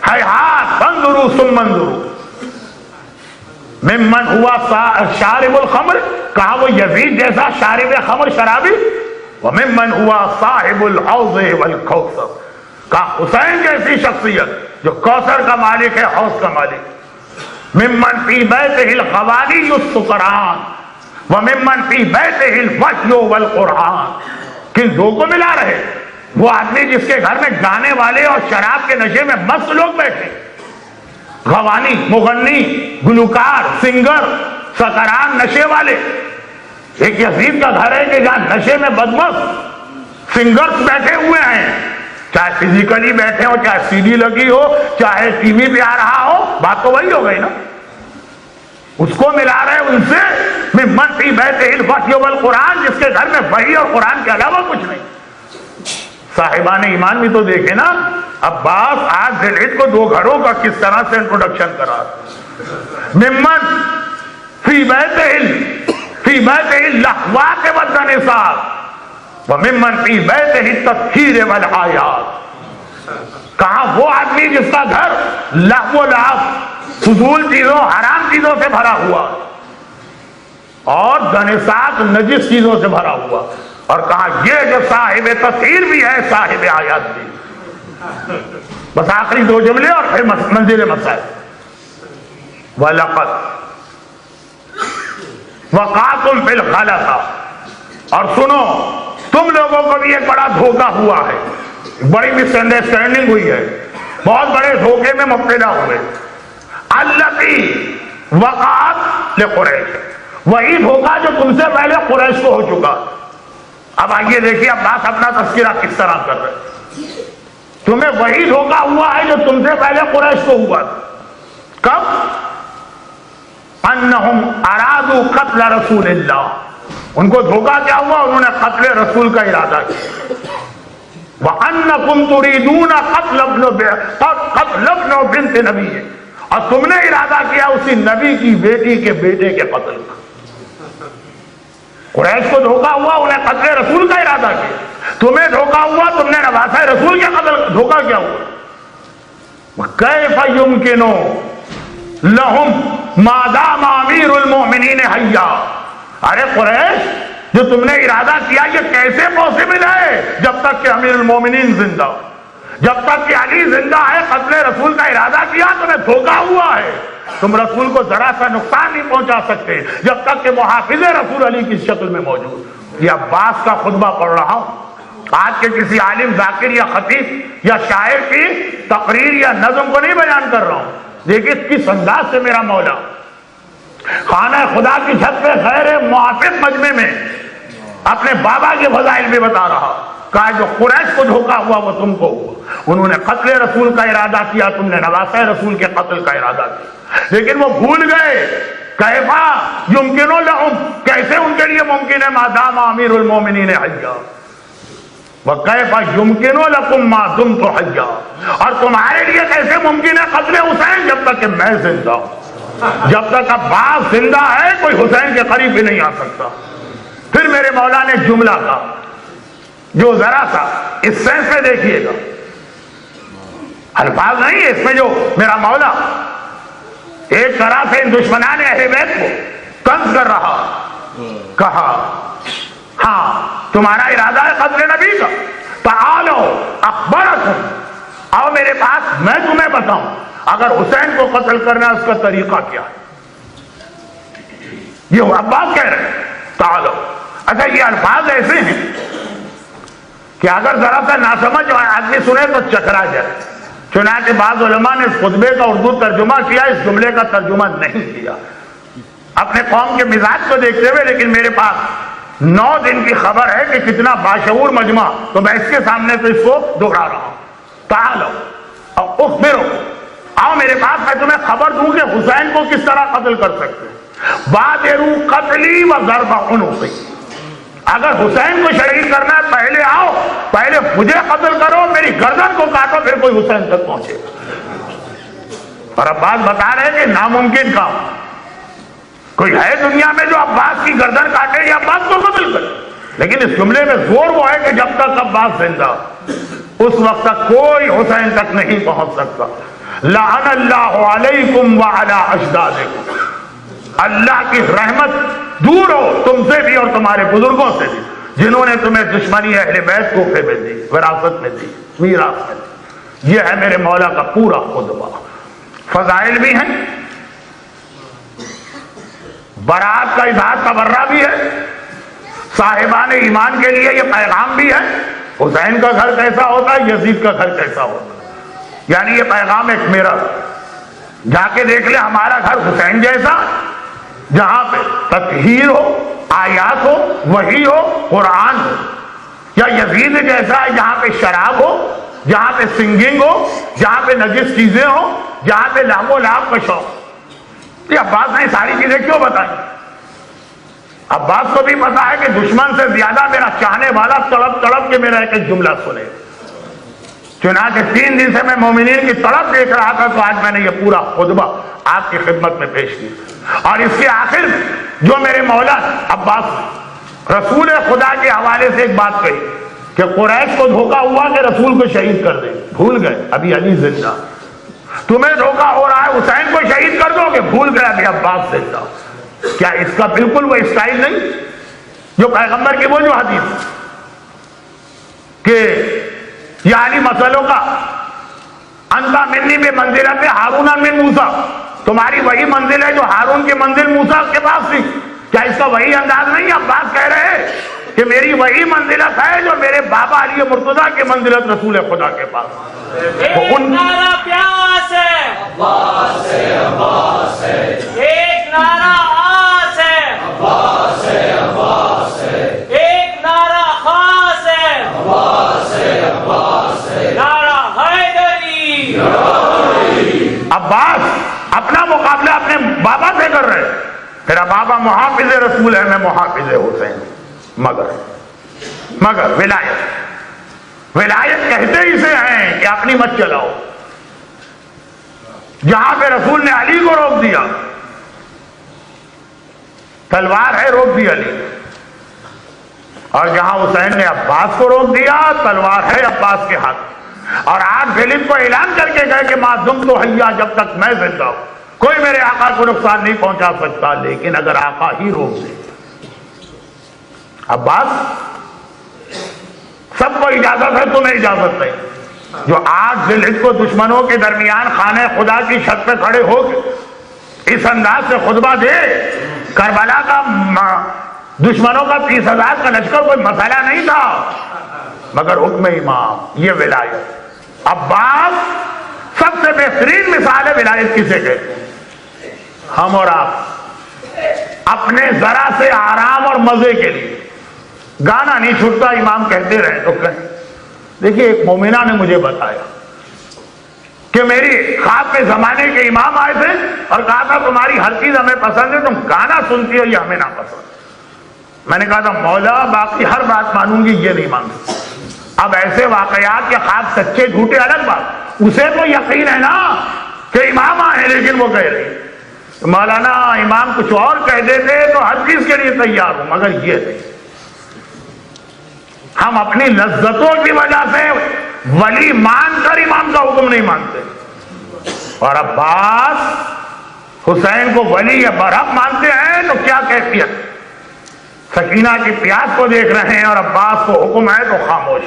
B: ہیہات فانظروا ثم انظروا. ممن ہوا شارب الخمر، کہا وہ یزید جیسا شارب خمر شرابی. وممن ہوا صاحب الحوض والکوثر، کہا حسین جیسی شخصیت جو کوثر کا مالک ہے، حوض کا مالک. ممن فی بیتہ الخوالی السکران وممن فی بیتہ الوحی والقرآن. کن دو کو ملا رہے؟ وہ آدمی جس کے گھر میں گانے والے اور شراب کے نشے میں مست لوگ بیٹھے، غوانی، مغنی، گلوکار، سنگر، سکران، نشے والے. ایک یزید کا گھر ہے کہ جہاں نشے میں بدمست سنگرز بیٹھے ہوئے ہیں، چاہے فزیکلی بیٹھے ہو، چاہے سی ڈی لگی ہو، چاہے ٹی وی پہ آ رہا ہو، بات تو وہی ہو گئی نا. اس کو ملا رہے ان سے ممن فی بیتہ الوحی والقرآن، جس کے گھر میں وحی اور قرآن کے علاوہ کچھ نہیں۔ صاحبان ایمان بھی تو دیکھیں نا، عباس آج ذیل کو 2 گھروں کا کس طرح سے انٹروڈکشن کرا۔ ممن فی بیتہ اللہوات والنساء وممن فی بیتہ التطہیر والآیات۔ کہاں وہ آدمی جس کا گھر لہو و لعب، فضول چیزوں، حرام چیزوں سے بھرا ہوا، اور دنسات نجس چیزوں سے بھرا ہوا، اور کہا یہ جو صاحب تطہیر بھی ہے صاحب آیات بھی۔ بس آخری 2 جملے اور پھر منزل مسائل۔ وَلَقَدْ وَقَعْتُمْ فِي الْغَلَطِ، اور سنو تم لوگوں کو بھی ایک بڑا دھوکہ ہوا ہے، بڑی مس انڈرسٹینڈنگ ہوئی ہے، بہت بڑے دھوکے میں مبتلا ہوئے۔ الَّتِي وَقَعَتْ لِقُرَيْشٍ، وہی دھوکہ جو تم سے پہلے قریش کو ہو چکا۔ اب آئیے دیکھیے عباس اپنا تذکرہ کس طرح کر رہے۔ تمہیں وہی دھوکہ ہوا ہے جو تم سے پہلے قریش کو ہوا۔ کب؟ انہم ارادوا قتل رسول اللہ، ان کو دھوکہ کیا ہوا؟ انہوں نے قتل رسول کا ارادہ کیا۔ وَأَنَّكُمْ تُرِيدُونَ قَتْلَ ابْنِ بِنْتِ نَبِيٍّ، اور تم نے ارادہ کیا اسی نبی کی بیٹی کے بیٹے کے قتل کا۔ قریش کو دھوکہ ہوا، انہیں قتل رسول کا ارادہ کیا۔ تمہیں دھوکہ ہوا، تم نے نواسہ رسول کے قتل۔ دھوکہ کیا ہوا؟ کیف یمکن لہم ما دام امیر المؤمنین حیا، ارے قریش جو تم نے ارادہ کیا یہ کیسے پاسبل ہے جب تک کہ امیر المومنین زندہ، جب تک کہ علی زندہ ہے قتل رسول کا ارادہ کیا، تمہیں دھوکہ ہوا ہے۔ تم رسول کو ذرا سا نقصان نہیں پہنچا سکتے جب تک کہ محافظ رسول علی کی شکل میں موجود۔ یہ عباس کا خطبہ پڑھ رہا ہوں، آج کے کسی عالم ذاکر یا خطیب یا شاعر کی تقریر یا نظم کو نہیں بیان کر رہا ہوں۔ دیکھیے کس انداز سے میرا مولا خانہ خدا کی چھت پہ غیر محافظ مجمع میں اپنے بابا کے فضائل بھی بتا رہا، کہا جو قریش کو دھوکہ ہوا وہ تم کو ہوا۔ انہوں نے قتل رسول کا ارادہ کیا، تم نے نواسہ رسول کے قتل کا ارادہ کیا، لیکن وہ بھول گئے کیفا یمکن لہم، کیسے ان کے لیے ممکن ہے ما دام امیر المومنین حیا، وکیفا یمکن لکم ما دمت حیا، اور تمہارے لیے کیسے ممکن ہے قتل حسین جب تک کہ میں زندہ ہوں۔ جب تک عباس زندہ ہے کوئی حسین کے قریب بھی نہیں آ سکتا۔ پھر میرے مولا نے جملہ کہا جو ذرا سا اس سینس میں دیکھیے گا، الفاظ نہیں ہے اس میں، جو میرا مولا ایک طرح سے ان دشمنان اہل بیت کو طنز کر رہا، کہا ہاں تمہارا ارادہ ہے قتل نبی کا، تعالو اخبرکم، آؤ میرے پاس میں تمہیں بتاؤں اگر حسین کو قتل کرنا اس کا طریقہ کیا ہے۔ یہ عباس کہہ رہے ہیں تعالو۔ اچھا یہ الفاظ ایسے ہیں کہ اگر ذرا سا ناسمجھ آدمی سنے تو چکرا جائے، چنانچہ بعض علماء نے اس خطبے کا اردو ترجمہ کیا، اس جملے کا ترجمہ نہیں کیا اپنے قوم کے مزاج کو دیکھتے ہوئے، لیکن میرے پاس 9 دن کی خبر ہے کہ کتنا باشعور مجمع، تو میں اس کے سامنے تو اس کو دہرا رہا ہوں۔ تعالو اخبرو، آؤ میرے پاس میں تمہیں خبر دوں کہ حسین کو کس طرح قتل کر سکتے ہیں۔ بادرو قتلی و ضرب عنقی، اگر حسین کو شہید کرنا ہے پہلے آؤ، پہلے مجھے قتل کرو، میری گردن کو کاٹو، پھر کوئی حسین تک پہنچے۔ اور عباس بتا رہے کہ ناممکن کام، کوئی ہے دنیا میں جو عباس کی گردن کاٹے یا عباس کو قتل کرے، لیکن اس جملے میں زور وہ ہے کہ جب تک عباس زندہ اس وقت تک کوئی حسین تک نہیں پہنچ سکتا۔ لعن اللہ علیکم وعلی اجدادکم، اللہ کی رحمت دور ہو تم سے بھی اور تمہارے بزرگوں سے بھی جنہوں نے تمہیں دشمنی اہل بیت کو میں دی، وراثت میں دی، میراث میں دی۔ یہ ہے میرے مولا کا پورا خطبہ، فضائل بھی ہیں، برات کا اظہار تبرہ بھی ہے، صاحبان ایمان کے لیے یہ پیغام بھی ہے، حسین کا گھر کیسا ہوتا ہے، یزید کا گھر کیسا ہوتا ہے، یعنی یہ پیغام ایک میرا، جا کے دیکھ لے ہمارا گھر حسین جیسا، جہاں پہ تطہیر ہو، آیات ہو، وحی ہو، قرآن ہو، یا یزید جیسا ہے جہاں پہ شراب ہو، جہاں پہ سنگنگ ہو، جہاں پہ نجس چیزیں ہو، جہاں پہ لہو و لعب کا شوق۔ یہ عباس نے ساری چیزیں کیوں بتائی؟ عباس کو بھی پتا ہے کہ دشمن سے زیادہ میرا چاہنے والا تڑپ تڑپ کے میرا ایک جملہ سنے. چنانچہ 3 دن سے میں مومنین کی تڑپ دیکھ رہا تھا، تو آج میں نے یہ پورا خطبہ آپ کی خدمت میں پیش کی. اور اس کے آخر جو میرے مولا عباس رسول خدا کے حوالے سے ایک بات کہی کہ قریش کو دھوکہ ہوا کہ رسول کو شہید کر دیں، بھول گئے ابھی علی زندہ. تمہیں دھوکہ ہو رہا ہے حسین کو شہید کر دو گے، بھول گئے ابھی عباس زندہ. کیا اس کا بالکل وہ اسٹائل نہیں جو پیغمبر کی وہ جو حدیث کہ یہ علی مسئلوں کا انتا منی بے منزلت ہارون من موسیٰ، تمہاری وہی منزل ہے جو ہارون کی منزل موسیٰ کے پاس تھی. کیا اس کا وہی انداز نہیں؟ عباس کہہ رہے ہیں کہ میری وہی منزلت ہے جو میرے بابا علی مرتضیٰ کی منزلت رسول خدا کے پاس.
C: ایک نعرہ پیاس ہے، عباس ہے، عباس ہے. ایک نعرہ آس ہے، عباس ہے، عباس ہے. ایک نعرہ خاص ہے، عباس ہے، عباس ہے. نعرہ حیدری.
B: عباس اپنا مقابلہ اپنے بابا سے کر رہے. تیرا بابا محافظ رسول ہے، میں محافظ حسین. مگر ولایت کہتے اسے ہیں کہ اپنی مت چلاؤ. جہاں پہ رسول نے علی کو روک دیا، تلوار ہے، روک دی علی. اور جہاں حسین نے عباس کو روک دیا، تلوار ہے عباس کے ہاتھ. اور آج فلپ کو اعلان کر کے گئے کہ ماں دم تو حیا، جب تک میں زندہ ہوں کوئی میرے آقا کو نقصان نہیں پہنچا سکتا، لیکن اگر آقا ہی روک دے. عباس سب کو اجازت ہے، تمہیں اجازت نہیں. جو 8 ذی الحجہ کو دشمنوں کے درمیان خانہ خدا کی چھت پہ کھڑے ہو کے اس انداز سے خطبہ دے، کربلا کا دشمنوں کا 30,000 کا لشکر کوئی مسئلہ نہیں تھا، مگر حکم امام. یہ ولایت. عباس سب سے بہترین مثال ہے ولایت کسے کہتے ہیں. ہم اور آپ اپنے ذرا سے آرام اور مزے کے لیے گانا نہیں چھوٹتا، امام کہتے رہے تو کہیں. دیکھیے ایک مومنہ نے مجھے بتایا کہ میری خواب میں زمانے کے امام آئے تھے اور کہا تھا تمہاری ہر چیز ہمیں پسند ہے، تم گانا سنتی ہو یہ ہمیں نہ پسند. میں نے کہا تھا مولا باقی ہر بات مانوں گی، یہ نہیں مانوں. اب ایسے واقعات کے خواب سچے جھوٹے الگ بات، اسے تو یقین ہے نا کہ امام آئے، لیکن وہ کہہ رہے مولانا امام کچھ اور کہہ دیتے تو ہر چیز کے لیے تیار ہوں، مگر یہ نہیں. ہم اپنی لذتوں کی وجہ سے ولی مان کر امام کا حکم نہیں مانتے. اور عباس حسین کو ولی یا برحق مانتے ہیں تو کیا کیفیت. سکینہ کی پیاس کو دیکھ رہے ہیں اور عباس کو حکم ہے تو خاموش.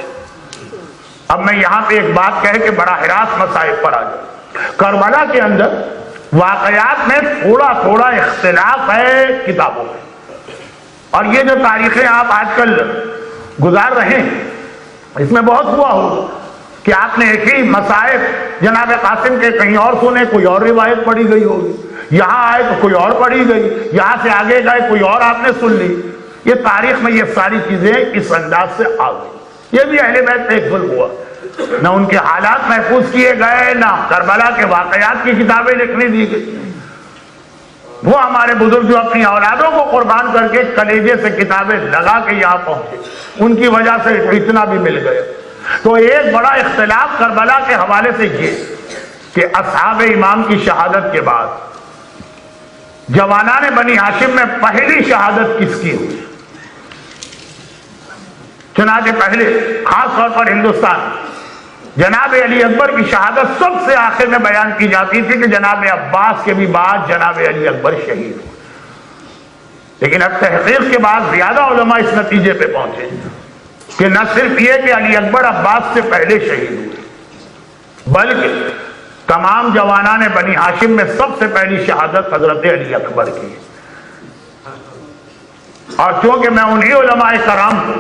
B: اب میں یہاں پہ ایک بات کہہ کے براہ راست مسائل پر آ جاؤں. کربلا کے اندر واقعات میں تھوڑا تھوڑا اختلاف ہے کتابوں میں، اور یہ جو تاریخیں آپ آج کل گزار رہے ہیں اس میں بہت ہوا ہوگا کہ آپ نے ایک ہی مسائل جناب قاسم کے کہیں اور سنے، کوئی اور روایت پڑھی گئی ہوگی، یہاں آئے تو کوئی اور پڑھی گئی، یہاں سے آگے گئے کوئی اور آپ نے سن لی. یہ تاریخ میں یہ ساری چیزیں اس انداز سے آ گئی. یہ بھی اہل بیت پہ ایک ظلم ہوا، نہ ان کے حالات محفوظ کیے گئے، نہ کربلا کے واقعات کی کتابیں لکھنے دی گئی. وہ ہمارے بزرگ جو اپنی اولادوں کو قربان کر کے کلیجے سے کتابیں لگا کے یہاں پہنچے، ان کی وجہ سے اتنا بھی مل گئے. تو ایک بڑا اختلاف کربلا کے حوالے سے یہ کہ اصحاب امام کی شہادت کے بعد جوانان بنی ہاشم میں پہلی شہادت کس کی ہوئی. چنانچہ پہلے خاص طور پر ہندوستان جناب علی اکبر کی شہادت سب سے آخر میں بیان کی جاتی تھی کہ جناب عباس کے بھی بعد جناب علی اکبر شہید ہوئے. لیکن اب تحقیق کے بعد زیادہ علماء اس نتیجے پہ پہنچے کہ نہ صرف یہ کہ علی اکبر عباس سے پہلے شہید ہوئے، بلکہ تمام جوانان بنی ہاشم میں سب سے پہلی شہادت حضرت علی اکبر کی. اور چونکہ میں انہی علماء کرام کو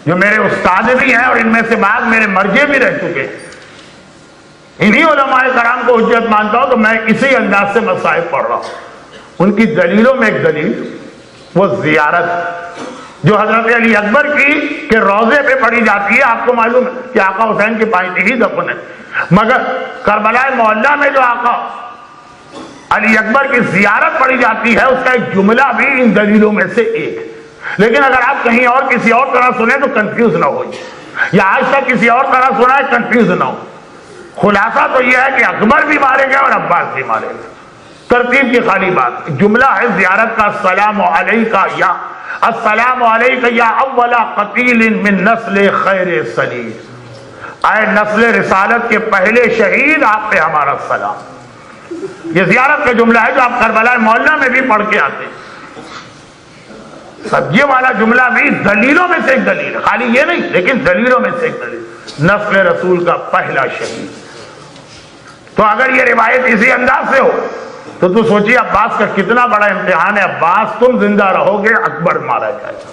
B: جو میرے استاد بھی ہیں اور ان میں سے بعض میرے مرجع بھی رہ چکے، انہی علماء کرام کو حجت مانتا ہوں، تو میں اسی انداز سے مسائل پڑھ رہا ہوں. ان کی دلیلوں میں ایک دلیل وہ زیارت جو حضرت علی اکبر کی کہ روضے پہ پڑھی جاتی ہے. آپ کو معلوم ہے کہ آقا حسین کی پائیتی ہی دفن ہے، مگر کربلا معلیٰ میں جو آقا علی اکبر کی زیارت پڑھی جاتی ہے، اس کا ایک جملہ بھی ان دلیلوں میں سے ایک ہے۔ لیکن اگر آپ کہیں اور کسی اور طرح سنیں تو کنفیوز نہ ہو، یا آج تک کسی اور طرح سنا ہے کنفیوز نہ ہو۔ خلاصہ تو یہ ہے کہ اکبر بھی مارے گئے اور عباس بھی مارے گئے، ترتیب کی خالی بات۔ جملہ ہے زیارت کا، السلام علیکہ یا السلام علیکہ یا اول قتیل من نسل خیر سلیم، اے نسل رسالت کے پہلے شہید، آپ پہ ہمارا سلام۔ یہ زیارت کا جملہ ہے جو آپ کربلا معلیٰ میں بھی پڑھ کے آتے ہیں۔ سب یہ والا جملہ بھی دلیلوں میں سے ایک دلیل ہے، خالی یہ نہیں لیکن دلیلوں میں سے ایک دلیل، نسل رسول کا پہلا شہید۔ تو اگر یہ روایت اسی انداز سے ہو تو سوچیے عباس کا کتنا بڑا امتحان ہے۔ عباس تم زندہ رہو گے، اکبر مارا جائے گا۔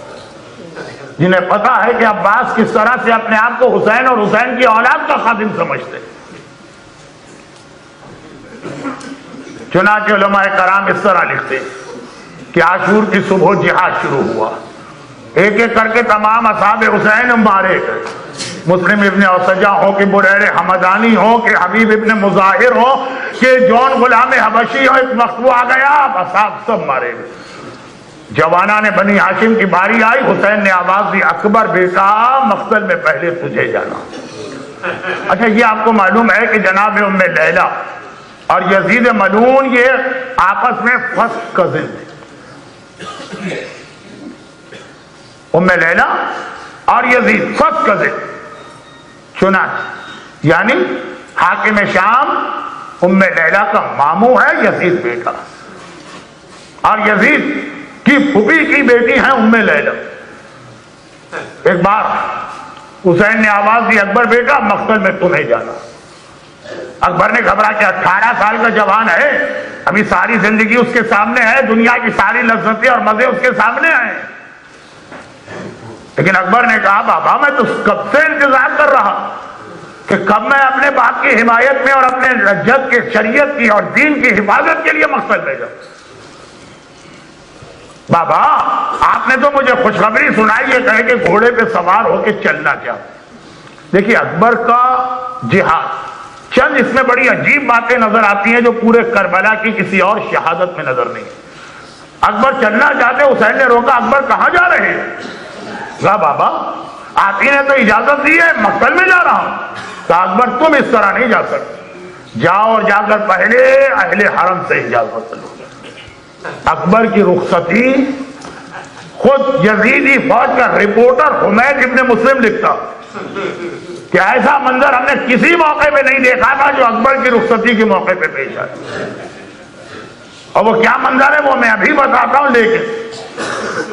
B: جنہیں پتا ہے کہ عباس کس طرح سے اپنے آپ کو حسین اور حسین کی اولاد کا خادم سمجھتے، چنانچہ علماء کرام اس طرح لکھتے کہ عاشور کی صبح جہاد شروع ہوا، ایک ایک کر کے تمام اصحاب حسین مارے گئے، مسلم ابن اوسجہ ہو کہ بریر حمدانی ہو کہ حبیب ابن مظاہر ہو کہ جون غلام حبشی ہو، ایک وقت وہ آ گیا اصحاب سب مارے گئے۔ جوانہ نے بنی ہاشم کی باری آئی، حسین نے آواز دی اکبر بیٹا مقتل میں پہلے تجھے جانا۔ اچھا یہ آپ کو معلوم ہے کہ جناب ام لیلہ اور یزید ملعون یہ آپس میں فرسٹ کزن تھے، ام لیلہ اور یزید فرسٹ کزن، چنانچہ یعنی حاکم شام ام لیلہ کا ماموں ہے یزید بیٹا، اور یزید کی پھوپھی کی بیٹی ہے ام لیلہ۔ ایک بار حسین نے آواز دی اکبر بیٹا مقتل میں تمہیں جانا۔ اکبر نے گھبرا کہ 18 سال کا جوان ہے، ابھی ساری زندگی اس کے سامنے ہے، دنیا کی ساری لذتیں اور مزے اس کے سامنے ہیں۔ لیکن اکبر نے کہا بابا میں تو کب سے انتظار کر رہا کہ کب میں اپنے باپ کی حمایت میں اور اپنے رجت کے شریعت کی اور دین کی حفاظت کے لیے مقصد بھیجا۔ بابا آپ نے تو مجھے خوشخبری سنائی، یہ کہے کہ گھوڑے پہ سوار ہو کے چلنا کیا۔ دیکھیے اکبر کا جہاد، چند اس میں بڑی عجیب باتیں نظر آتی ہیں جو پورے کربلا کی کسی اور شہادت میں نظر نہیں۔ اکبر چلنا چاہتے، حسین نے روکا، اکبر کہاں جا رہے ہیں؟ کہا بابا آپ ہی نے تو اجازت دی ہے، مقتل میں جا رہا ہوں۔ کہا اکبر تم اس طرح نہیں جا سکتے، جاؤ اور جا کر پہلے اہل حرم سے اجازت لو۔ اکبر کی رخصتی خود یزیدی فوج کا رپورٹر حمید ابن مسلم لکھتا کہ ایسا منظر ہم نے کسی موقع پہ نہیں دیکھا تھا جو اکبر کی رخصتی کے موقع پہ پیش آیا۔ اور وہ کیا منظر ہے وہ میں ابھی بتاتا ہوں، لیکن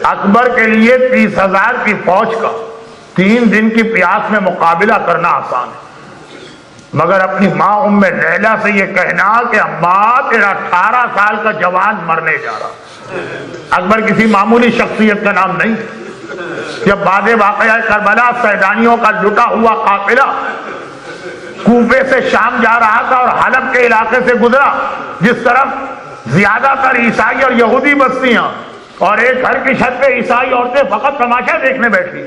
B: اکبر کے لیے 30,000 کی فوج کا 3 دن کی پیاس میں مقابلہ کرنا آسان ہے، مگر اپنی ماں ام لیلہ سے یہ کہنا کہ اماں تیرا 18 سال کا جوان مرنے جا رہا۔ اکبر کسی معمولی شخصیت کا نام نہیں۔ جب بعد واقعہ کربلا سیدانیوں کا لٹا ہوا قافلہ کوفے سے شام جا رہا تھا اور حلب کے علاقے سے گزرا، جس طرف زیادہ تر عیسائی اور یہودی بستیاں، اور ایک گھر کی چھت پہ عیسائی عورتیں فقط تماشا دیکھنے بیٹھی،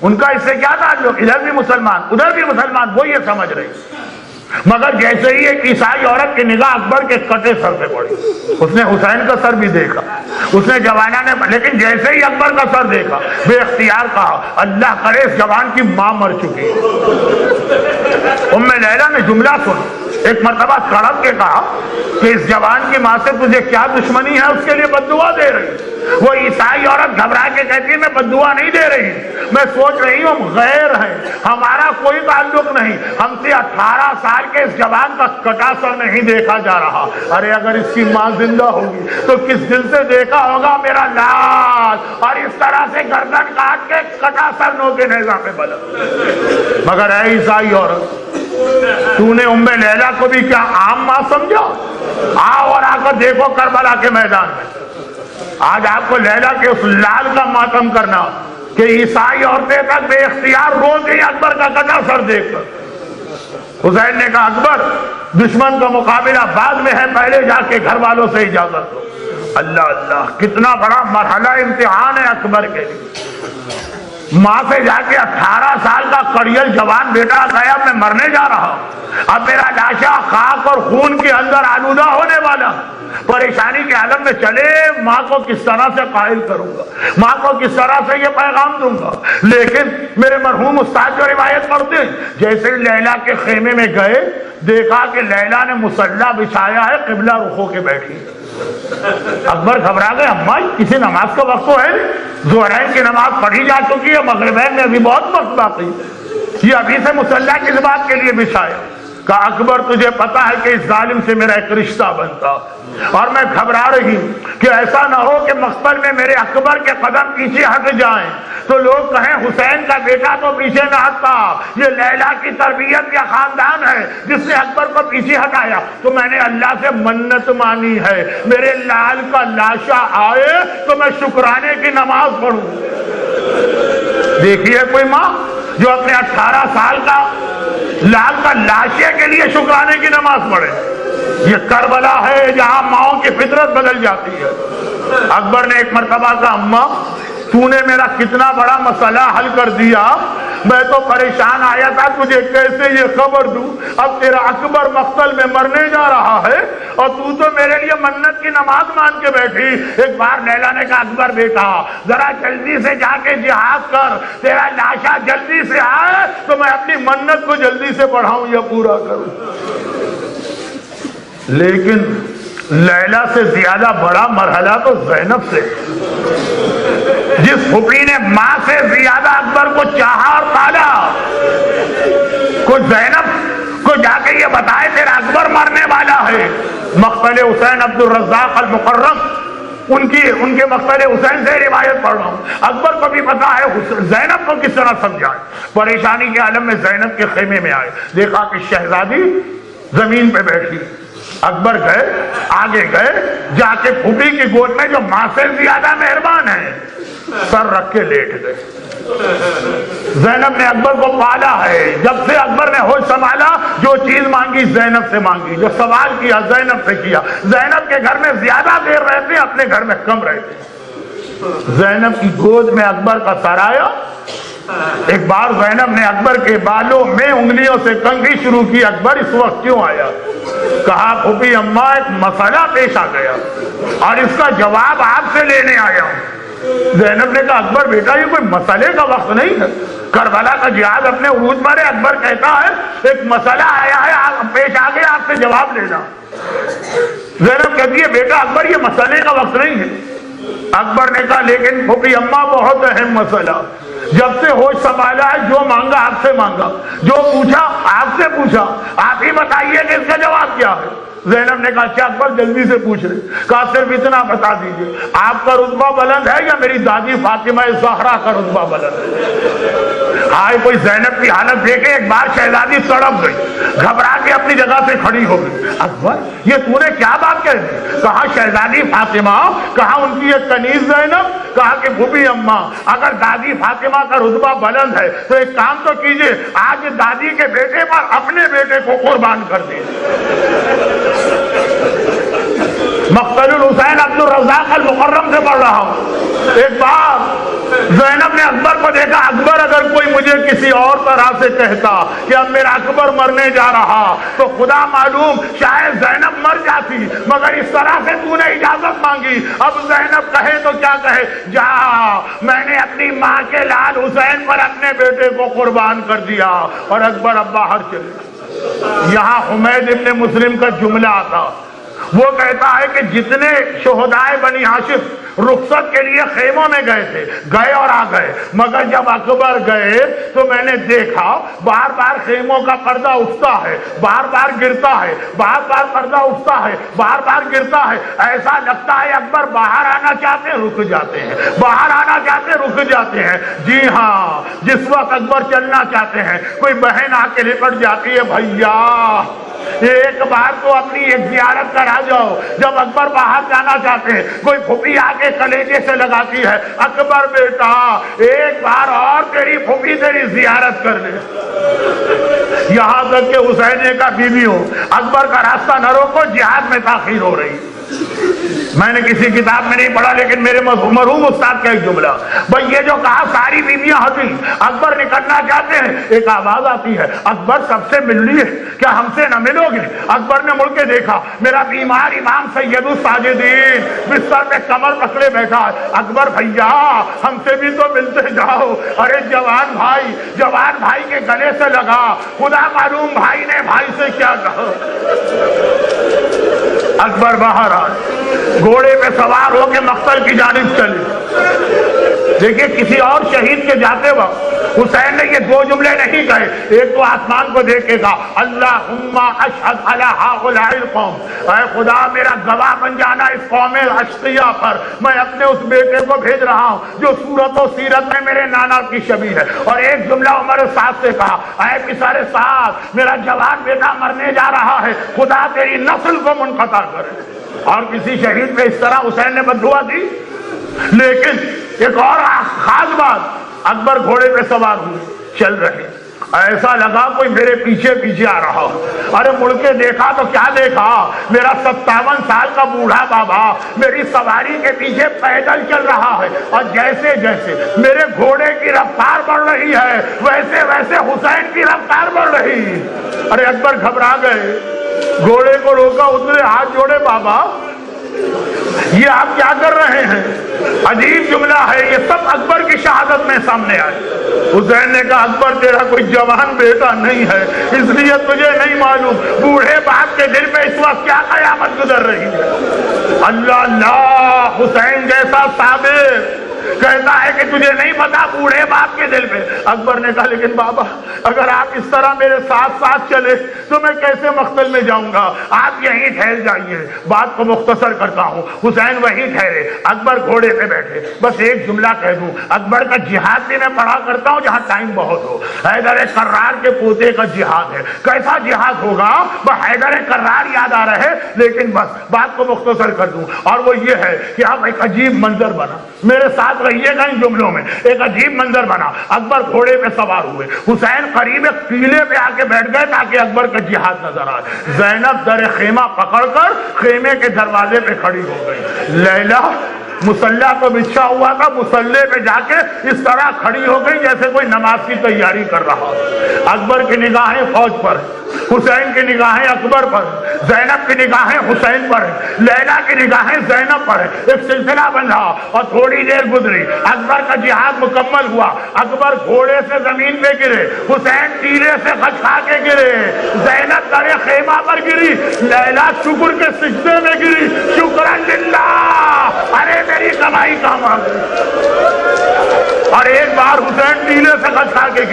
B: ان کا اس سے کیا تعلق؟ ادھر بھی مسلمان ادھر بھی مسلمان، وہ یہ سمجھ رہے۔ مگر جیسے ہی ایک عیسائی عورت کی نگاہ اکبر کے کٹے سر پہ پڑی، اس نے حسین کا سر بھی دیکھا، اس نے جوانہ نے، لیکن جیسے ہی اکبر کا سر دیکھا بے اختیار کہا اللہ کرے اس جوان کی ماں مر چکی ہے۔ ام لیلہ نے جملہ سنا، ایک مرتبہ کڑپ کے کہا کہ اس جوان کی ماں سے تجھے کیا دشمنی ہے، اس کے لیے بد دعا دے رہی۔ وہ عیسائی عورت گھبرا کے کہتی ہے میں بد دعا نہیں دے رہی، میں سوچ رہی ہوں ہم غیر ہیں، ہمارا کوئی تعلق نہیں، ہم سے 18 سال کے اس جوان کا کٹا سر نہیں دیکھا جا رہا۔ ارے اگر اس کی ماں زندہ ہوگی تو کس دل سے دیکھا ہوگا میرا لال، اور اس طرح سے گردن کاٹ کے کٹا سر نو کے نیزہ پہ بلا۔ مگر اے عیسائی عورت، تو نے ام لیلہ کو بھی کیا عام ماں سمجھا؟ آؤ اور آ کر دیکھو کربلا کے میدان میں، آج آپ کو لیلہ کے اس لال کا ماتم کرنا کہ عیسائی عورتیں تک بے اختیار رو گئی اکبر کا کٹا سر دیکھ کر۔ حسین نے کہا اکبر دشمن کا مقابلہ بعد میں ہے، پہلے جا کے گھر والوں سے اجازت دو۔ اللہ اللہ، کتنا بڑا مرحلہ امتحان ہے اکبر کے لیے۔ ماں سے جا کے 18 سال کا کڑیل جوان بیٹا گیا میں مرنے جا رہا ہوں، اب میرا لاشا خاک اور خون کے اندر آلودہ ہونے والا، پریشانی کے عالم میں چلے ماں کو کس طرح سے قائل کروں گا، ماں کو کس طرح سے یہ پیغام دوں گا. لیکن میرے مرحوم استاد جو روایت پڑھتے ہیں، جیسے لیلا کے خیمے میں گئے دیکھا کہ لیلا نے مصلی بچھایا ہے، قبلہ رخ ہو کے بیٹھی. اکبر گھبرا گئے، اماں کسی نماز کا وقت تو ہے، ظہرین کی نماز پڑھی جا چکی ہے، مغربین میں ابھی بہت وقت باقی، یہ ابھی سے مصلی کس بات کے لیے بچھایا؟ کہا اکبر تجھے پتا ہے کہ اس ظالم سے میرا ایک رشتہ بنتا اور میں گھبرا رہی ہوں کہ ایسا نہ ہو کہ مقتل میں میرے اکبر کے قدم پیچھے ہٹ جائیں تو لوگ کہیں حسین کا بیٹا تو پیچھے نہ ہٹتا، یہ لیلا کی تربیت یا خاندان ہے جس نے اکبر کو پیچھے ہٹایا. تو میں نے اللہ سے منت مانی ہے میرے لال کا لاشا آئے تو میں شکرانے کی نماز پڑھوں. دیکھیے کوئی ماں جو اپنے 18 سال کا لال کا لاشے کے لیے شکرانے کی نماز پڑھے. یہ کربلا ہے جہاں ماؤں کی فطرت بدل جاتی ہے. اکبر نے ایک مرتبہ کہا اماں تو نے میرا کتنا بڑا مسئلہ حل کر دیا، میں تو پریشان آیا تھا تجھے کیسے یہ خبر دوں. اب تیرا اکبر مقتل میں مرنے جا رہا ہے اور تو میرے لیے منت کی نماز مان کے بیٹھی. ایک بار لیلا نے کہا اکبر بیٹا ذرا جلدی سے جا کے جہاد کر، تیرا لاشا جلدی سے آئے تو میں اپنی منت کو جلدی سے پڑھاؤں یا پورا کروں. لیکن لیلا سے زیادہ بڑا مرحلہ تو زینب سے، جس پھوپھی نے ماں سے زیادہ اکبر کو چاہا اور پالا. کوئی زینب کو جا کے یہ بتائے تیرا اکبر مرنے والا ہے. مقتل حسین عبد الرزاق المکرم ان کے مقتل حسین سے روایت پڑھ رہا ہوں. اکبر کو بھی پتا ہے زینب کو کس طرح سمجھائے. پریشانی کے عالم میں زینب کے خیمے میں آئے، دیکھا کہ شہزادی زمین پہ بیٹھی. اکبر گئے، آگے گئے، جا کے پھوپھی کی گود میں جو ماں سے زیادہ مہربان ہے سر رکھ کے لیٹ گئے. زینب نے اکبر کو پالا ہے، جب سے اکبر نے ہوش سنبھالا جو چیز مانگی زینب سے مانگی، جو سوال کیا زینب سے کیا. زینب کے گھر میں زیادہ دیر رہتے، اپنے گھر میں کم رہتے. زینب کی گود میں اکبر کا سر آیا. ایک بار زینب نے اکبر کے بالوں میں انگلیوں سے کنگھی شروع کی. اکبر اس وقت کیوں آیا؟ کہا پھوپھی اماں ایک مسئلہ پیش آ گیا اور اس کا جواب آپ سے لینے آیا ہوں. زینب نے کہا اکبر بیٹا یہ کوئی مسئلے کا وقت نہیں ہے، کربلا کا جہاد اپنے عروج پر ہے. اکبر کہتا ہے ایک مسئلہ آیا ہے، آپ پیش آ گیا، آپ سے جواب لینا. زینب کہتی ہے بیٹا اکبر یہ مسئلے کا وقت نہیں ہے. اکبر نے کہا لیکن پھوپھی اماں بہت اہم مسئلہ، جب سے ہوش سنبھالا ہے جو مانگا آپ سے مانگا، جو پوچھا آپ سے پوچھا، آپ ہی بتائیے کہ اس کا جواب کیا ہے. زینب نے کہا اچھا اکبر جلدی سے پوچھ رہے. کہا صرف اتنا بتا دیجئے آپ کا رتبہ بلند ہے یا میری دادی فاطمہ زہرا کا رتبہ بلند ہے؟ آئے کوئی زینب کی حالت دیکھے. ایک بار شہزادی تڑپ گئی، گھبرا کے اپنی جگہ سے کھڑی ہو گئی. اکبر یہ تو نے کیا بات کہہ دی؟ کہا شہزادی فاطمہ، کہا ان کی ایک کنیز زینب، کہا کہ پھوپھی اماں اگر دادی فاطمہ کا رتبہ بلند ہے تو ایک کام تو کیجئے آج دادی کے بیٹے پر اپنے بیٹے کو قربان کر دیجئے. مقتل الحسین عبد الرزاق المکرم سے پڑھ رہا ہوں. ایک بار زینب نے اکبر کو دیکھا. اکبر اگر کوئی مجھے کسی اور طرح سے کہتا کہ اب میرا اکبر مرنے جا رہا تو خدا معلوم شاید زینب مر جاتی، مگر اس طرح سے تو نے اجازت مانگی. اب زینب کہے تو کیا کہے، جا میں نے اپنی ماں کے لال حسین پر اپنے بیٹے کو قربان کر دیا. اور اکبر اب باہر چلے. یہاں حمید ابن مسلم کا جملہ آتا، وہ کہتا ہے کہ جتنے شہدائے بنی ہاشم رخصت کے لیے خیموں میں گئے تھے گئے اور آ گئے، مگر جب اکبر گئے تو میں نے دیکھا بار بار خیموں کا پردہ اٹھتا ہے، بار بار گرتا ہے، بار بار پردہ اٹھتا ہے، بار بار گرتا ہے. ایسا لگتا ہے اکبر باہر آنا چاہتے ہیں رک جاتے ہیں، باہر آنا چاہتے ہیں رک جاتے ہیں. جی ہاں جس وقت اکبر چلنا چاہتے ہیں کوئی بہن آ کے لپٹ جاتی ہے، بھیا ایک بار تو اپنی ایک زیارت کرا جاؤ. جب اکبر باہر جانا چاہتے ہیں کوئی پھوپھی آ کے کلیجے سے لگاتی ہے، اکبر بیٹا ایک بار اور تیری پھوپھی تیری زیارت کر لے. یہاں تک کہ حسین کا بیوی ہو، اکبر کا راستہ نہ روکو، جہاد میں تاخیر ہو رہی. میں نے کسی کتاب میں نہیں پڑھا لیکن میرے مرحوم استاد کا ایک جملہ، بھائی یہ جو کہا ساری بیویاں ہنسی، اکبر نکلنا چاہتے ہیں، ایک آواز آتی ہے اکبر سب سے مل لیے، کیا ہم سے نہ ملو گے؟ اکبر نے مڑ کے دیکھا، میرا بیمار امام سید الساجدین بستر پہ کمر پکڑے بیٹھا ہے۔ اکبر بھیا ہم سے بھی تو ملتے جاؤ۔ ارے جوان بھائی کے گلے سے لگا، خدا معلوم بھائی نے بھائی سے کیا کہا۔ اکبر باہر آئے، گھوڑے پہ سوار ہو کے مقتل کی جانب چلے۔ دیکھیے کسی اور شہید کے جاتے وقت حسین نے یہ دو جملے نہیں کہے، ایک تو آسمان کو دیکھ کے کہا اللہم اشہد علی ہؤلاء القوم، اے خدا میرا گواہ بن جانا اس قوم اشقیاء پر، میں اپنے اس بیٹے کو بھیج رہا ہوں جو صورت و سیرت میں میرے نانا کی شبیہ ہے۔ اور ایک جملہ عمر سعد سے کہا، اے پسر سعد میرا جوان بیٹا مرنے جا رہا ہے، خدا تیری نسل کو منقطع کرے۔ اور کسی شہید پہ اس طرح حسین نے بددعا دی۔ لیکن ایک اور خاص بات، اکبر گھوڑے پہ سوار ہوئے چل رہے، ایسا لگا کوئی میرے پیچھے پیچھے آ رہا۔ ارے مڑ کے دیکھا تو کیا دیکھا، میرا 57 سال کا بوڑھا بابا میری سواری کے پیچھے پیدل چل رہا ہے، اور جیسے جیسے میرے گھوڑے کی رفتار بڑھ رہی ہے ویسے ویسے حسین کی رفتار بڑھ رہی۔ ارے اکبر گھبرا گئے، گھوڑے کو روکا، اترے، ہاتھ جوڑے، بابا یہ آپ کیا کر رہے ہیں؟ عجیب جملہ ہے، یہ سب اکبر کی شہادت میں سامنے آئے۔ حسین نے کہا اکبر تیرا کوئی جوان بیٹا نہیں ہے، اس لیے تجھے نہیں معلوم بوڑھے باپ کے دل میں اس وقت کیا قیامت گزر رہی ہے۔ اللہ اللہ، حسین جیسا صابر کہتا ہے کہ تجھے نہیں پتا بوڑھے باپ کے دل میں۔ اکبر نے کہا لیکن بابا اگر آپ اس طرح میرے ساتھ چلے تو میں کیسے مقتل میں جاؤں گا، آپ یہیں ٹھہر جائیے۔ بات کو مختصر کرتا ہوں، حسین وہیں ٹھہرے، اکبر گھوڑے پہ بیٹھے۔ بس ایک جملہ کہہ دوں، اکبر کا جہاد بھی میں پڑھا کرتا ہوں جہاں ٹائم بہت ہو، حیدر کرار کے پوتے کا جہاد ہے۔ کیسا جہاد ہوگا، بس حیدر کرار یاد آ رہے، لیکن بس بات کو مختصر کر دوں، اور وہ یہ ہے کہ اب ایک عجیب منظر بنا، میرے ساتھ رہیے گا ان جملوں میں۔ ایک عجیب منظر بنا، اکبر گھوڑے پہ سوار ہوئے، حسین قریب ایک ٹیلے پہ آ کے بیٹھ گئے تاکہ اکبر کا جہاد نظر آئے۔ زینب در خیمہ پکڑ کر خیمے کے دروازے پہ کھڑی ہو گئی۔ لیلا مسلح کو بچھا ہوا تھا، مسلح پہ جا کے اس طرح کھڑی ہو گئی جیسے کوئی نماز کی تیاری کر رہا۔ اکبر کی نگاہیں فوج پر، حسین کی نگاہیں اکبر پر، زینب کی نگاہیں حسین پر ہے، لیلا کی نگاہیں زینب پر ہے۔ ایک سلسلہ بندھا اور تھوڑی دیر گزری، اکبر کا جہاد مکمل ہوا۔ اکبر گھوڑے سے زمین پہ گرے، حسین ٹیلے سے خچکا کے گرے، زینب در خیمہ پر گری، لیلا شکر کے سجدے میں گری، شکرا للہ، ارے میری کمائی کام آ گئی۔ اور ایک بار حسین ٹیلے سے خچکا کے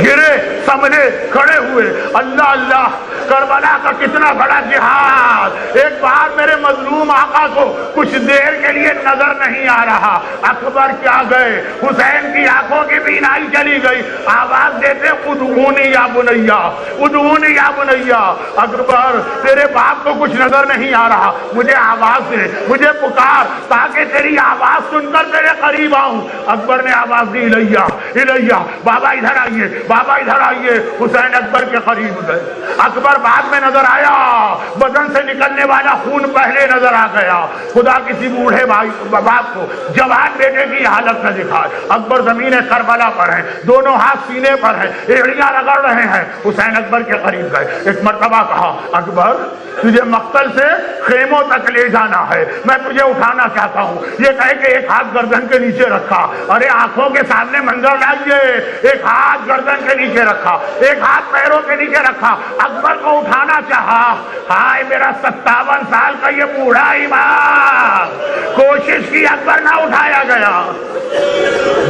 B: گرے، سمجھے، کھڑے ہوئے۔ اللہ اللہ، کربلا کا کتنا بڑا جہاد۔ ایک بار میرے مظلوم آقا کو کچھ دیر کے لیے نظر نہیں آ رہا، اکبر کیا گئے، حسین کی آنکھوں کی بینائی چلی گئی، آواز دیتے ادعونی یا بنیا، ادعونی یا بنیا، اکبر تیرے باپ کو کچھ نظر نہیں آ رہا، مجھے آواز دے، مجھے پکار تاکہ تیری آواز سن کر تیرے قریب آؤں۔ اکبر نے آواز دی الیہ الیہ، بابا ادھر آئیے، بابا ادھر آئیے۔ حسین اکبر کے قریب گئے، اکبر بعد میں نظر آیا، بدن سے نکلنے والا خون پہلے نظر آ گیا۔ خدا کسی بوڑھے باپ کو جوان بیٹے کی حالت نہ دکھائے۔ اکبر زمین کربلا پر ہیں، دونوں ہاتھ سینے پر ہیں، ایڑیاں رگڑ رہے ہیں۔ حسین اکبر کے قریب گئے، ایک مرتبہ کہا اکبر تجھے مقتل سے خیموں تک لے جانا ہے، میں تجھے اٹھانا چاہتا ہوں۔ یہ کہہ کے ایک ہاتھ گردن کے نیچے رکھا، ارے آنکھوں کے سامنے منظر لائیے، ایک ہاتھ گردن کے نیچے رکھا، ایک ہاتھ پیروں کے نیچے رکھا، اکبر کو اٹھانا چاہا۔ ہائے میرا 57 سال کا یہ بوڑھا امام، کوشش کی اکبر نہ اٹھایا گیا،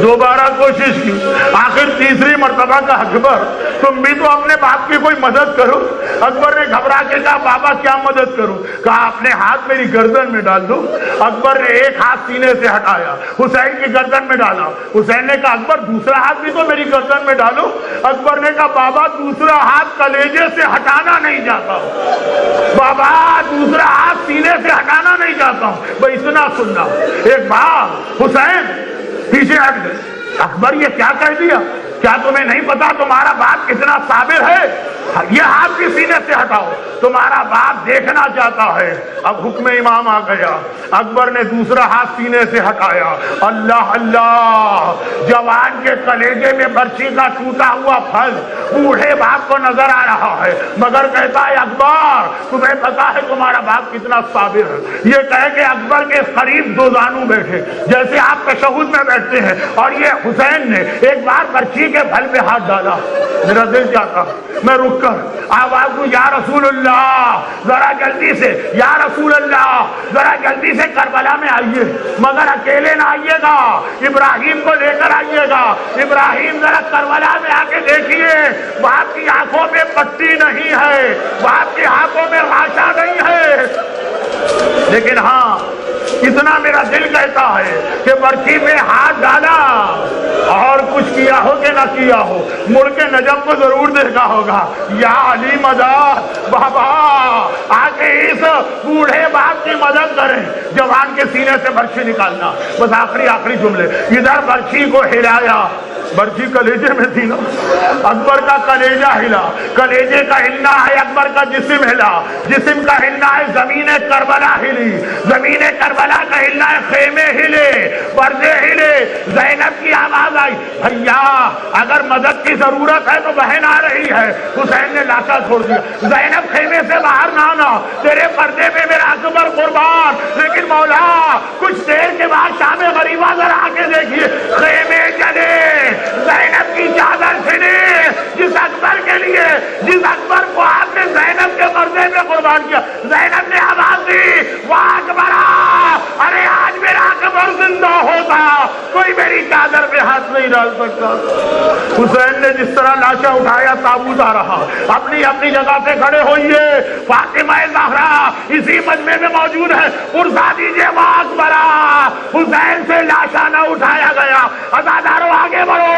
B: دوبارہ کوشش کی، آخر تیسری مرتبہ کا اکبر تم بھی تو اپنے باپ کی کوئی مدد کرو۔ اکبر نے گھبرا کے کہا بابا کیا مدد کروں؟ کہا اپنے ہاتھ میری گردن میں ڈال دو۔ اکبر نے ایک ہاتھ سینے سے ہٹایا، حسین کی گردن میں ڈالا۔ حسین نے کہا اکبر دوسرا ہاتھ بھی تو میری گردن میں ڈالو۔ اکبر نے کہا بابا دوسرا ہاتھ کلیجے سے ہٹانا نہیں چاہتا ہوں، بابا دوسرا ہاتھ سینے سے ہٹانا نہیں چاہتا ہوں، بھائی اتنا سننا۔ ایک بار حسین پیچھے ہٹ گئے، اکبر یہ کیا کہہ دیا، کیا تمہیں نہیں پتا تمہارا باپ کتنا صابر ہے؟ یہ ہاتھ بھی سینے سے ہٹاؤ، تمہارا باپ دیکھنا چاہتا ہے اب حکم امام آ گیا، اکبر نے دوسرا ہاتھ سینے سے ہٹایا، اللہ اللہ، جوان کے کلیجے میں برچی کا ٹوٹا ہوا پھل بوڑھے باپ کو نظر آ رہا ہے، مگر کہتا ہے اکبر تمہیں پتا ہے تمہارا باپ کتنا صابر ہے۔ یہ کہہ کے اکبر کے قریب دو زانو بیٹھے جیسے آپ تشہد میں بیٹھتے ہیں، اور یہ حسین نے ایک بار برچی کے پھل پہ ہاتھ ڈالا، میرا دل جاتا، میں رک کر آواز کو یا رسول اللہ ذرا جلدی سے، یا رسول اللہ ذرا جلدی سے کربلا میں آئیے، مگر اکیلے نہ آئیے گا، ابراہیم کو لے کر آئیے گا۔ ابراہیم ذرا کربلا میں آ کے دیکھیے، باپ کی آنکھوں میں پٹی نہیں ہے، باپ کی آنکھوں میں راشا نہیں ہے، لیکن ہاں اتنا میرا دل کہتا ہے کہ برچی میں ہاتھ ڈالا اور کچھ کیا ہو کہ نہ کیا ہو، مڑ کے نجم کو ضرور دیکھا ہوگا، یا علی مدد، بابا آ کے اس بوڑھے باپ کی مدد کریں۔ جوان کے سینے سے برچی نکالنا، بس آخری جملے، ادھر برچی کو ہلایا، برچی کلیجے میں تھی نا، اکبر کا کلیجہ ہلا، کلیجے کا ہلنا ہے اکبر کا جسم ہلا، جسم کا ہلنا ہے زمین کربلا ہلی، زمین کربلا کا ہلنا ہے خیمے ہلے، پردے ہلے، زینب کی آواز آئی، بھیا اگر مدد کی ضرورت ہے تو بہن آ رہی ہے۔ حسین نے لاٹا چھوڑ دیا، زینب خیمے سے باہر نہ آنا، تیرے پردے میں میرا اکبر قربان، لیکن مولا کچھ دیر کے بعد شام غریبہ ذرا آ کے دیکھیے، خیمے جلے، زینب کی چادر چھنے، جس اکبر کے لیے، جس اکبر کو آپ نے زینب کے پردے میں قربان کیا، زینب نے آواز دی، واہ اکبرا، ارے آج میرا اکبر زندہ ہوتا کوئی میری چادر پہ ہاتھ نہیں ڈال سکتا۔ حسین نے جس طرح لاشا اٹھایا، تابوت آ رہا، اپنی اپنی جگہ سے کھڑے ہوئیے، فاطمہ زہرا اسی مجمع میں موجود ہے، ارسا دیجیے واہ اکبرا، حسین سے لاشا نہ اٹھایا گیا، عزاداروں آگے بڑھو،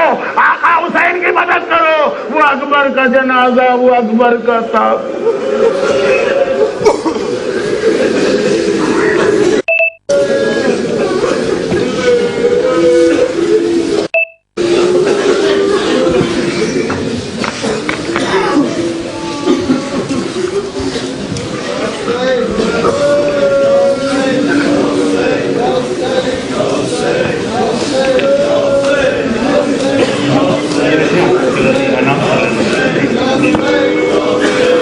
B: آقا حسین کی مدد کرو، وہ اکبر کا جنازہ، وہ اکبر کا تابوت۔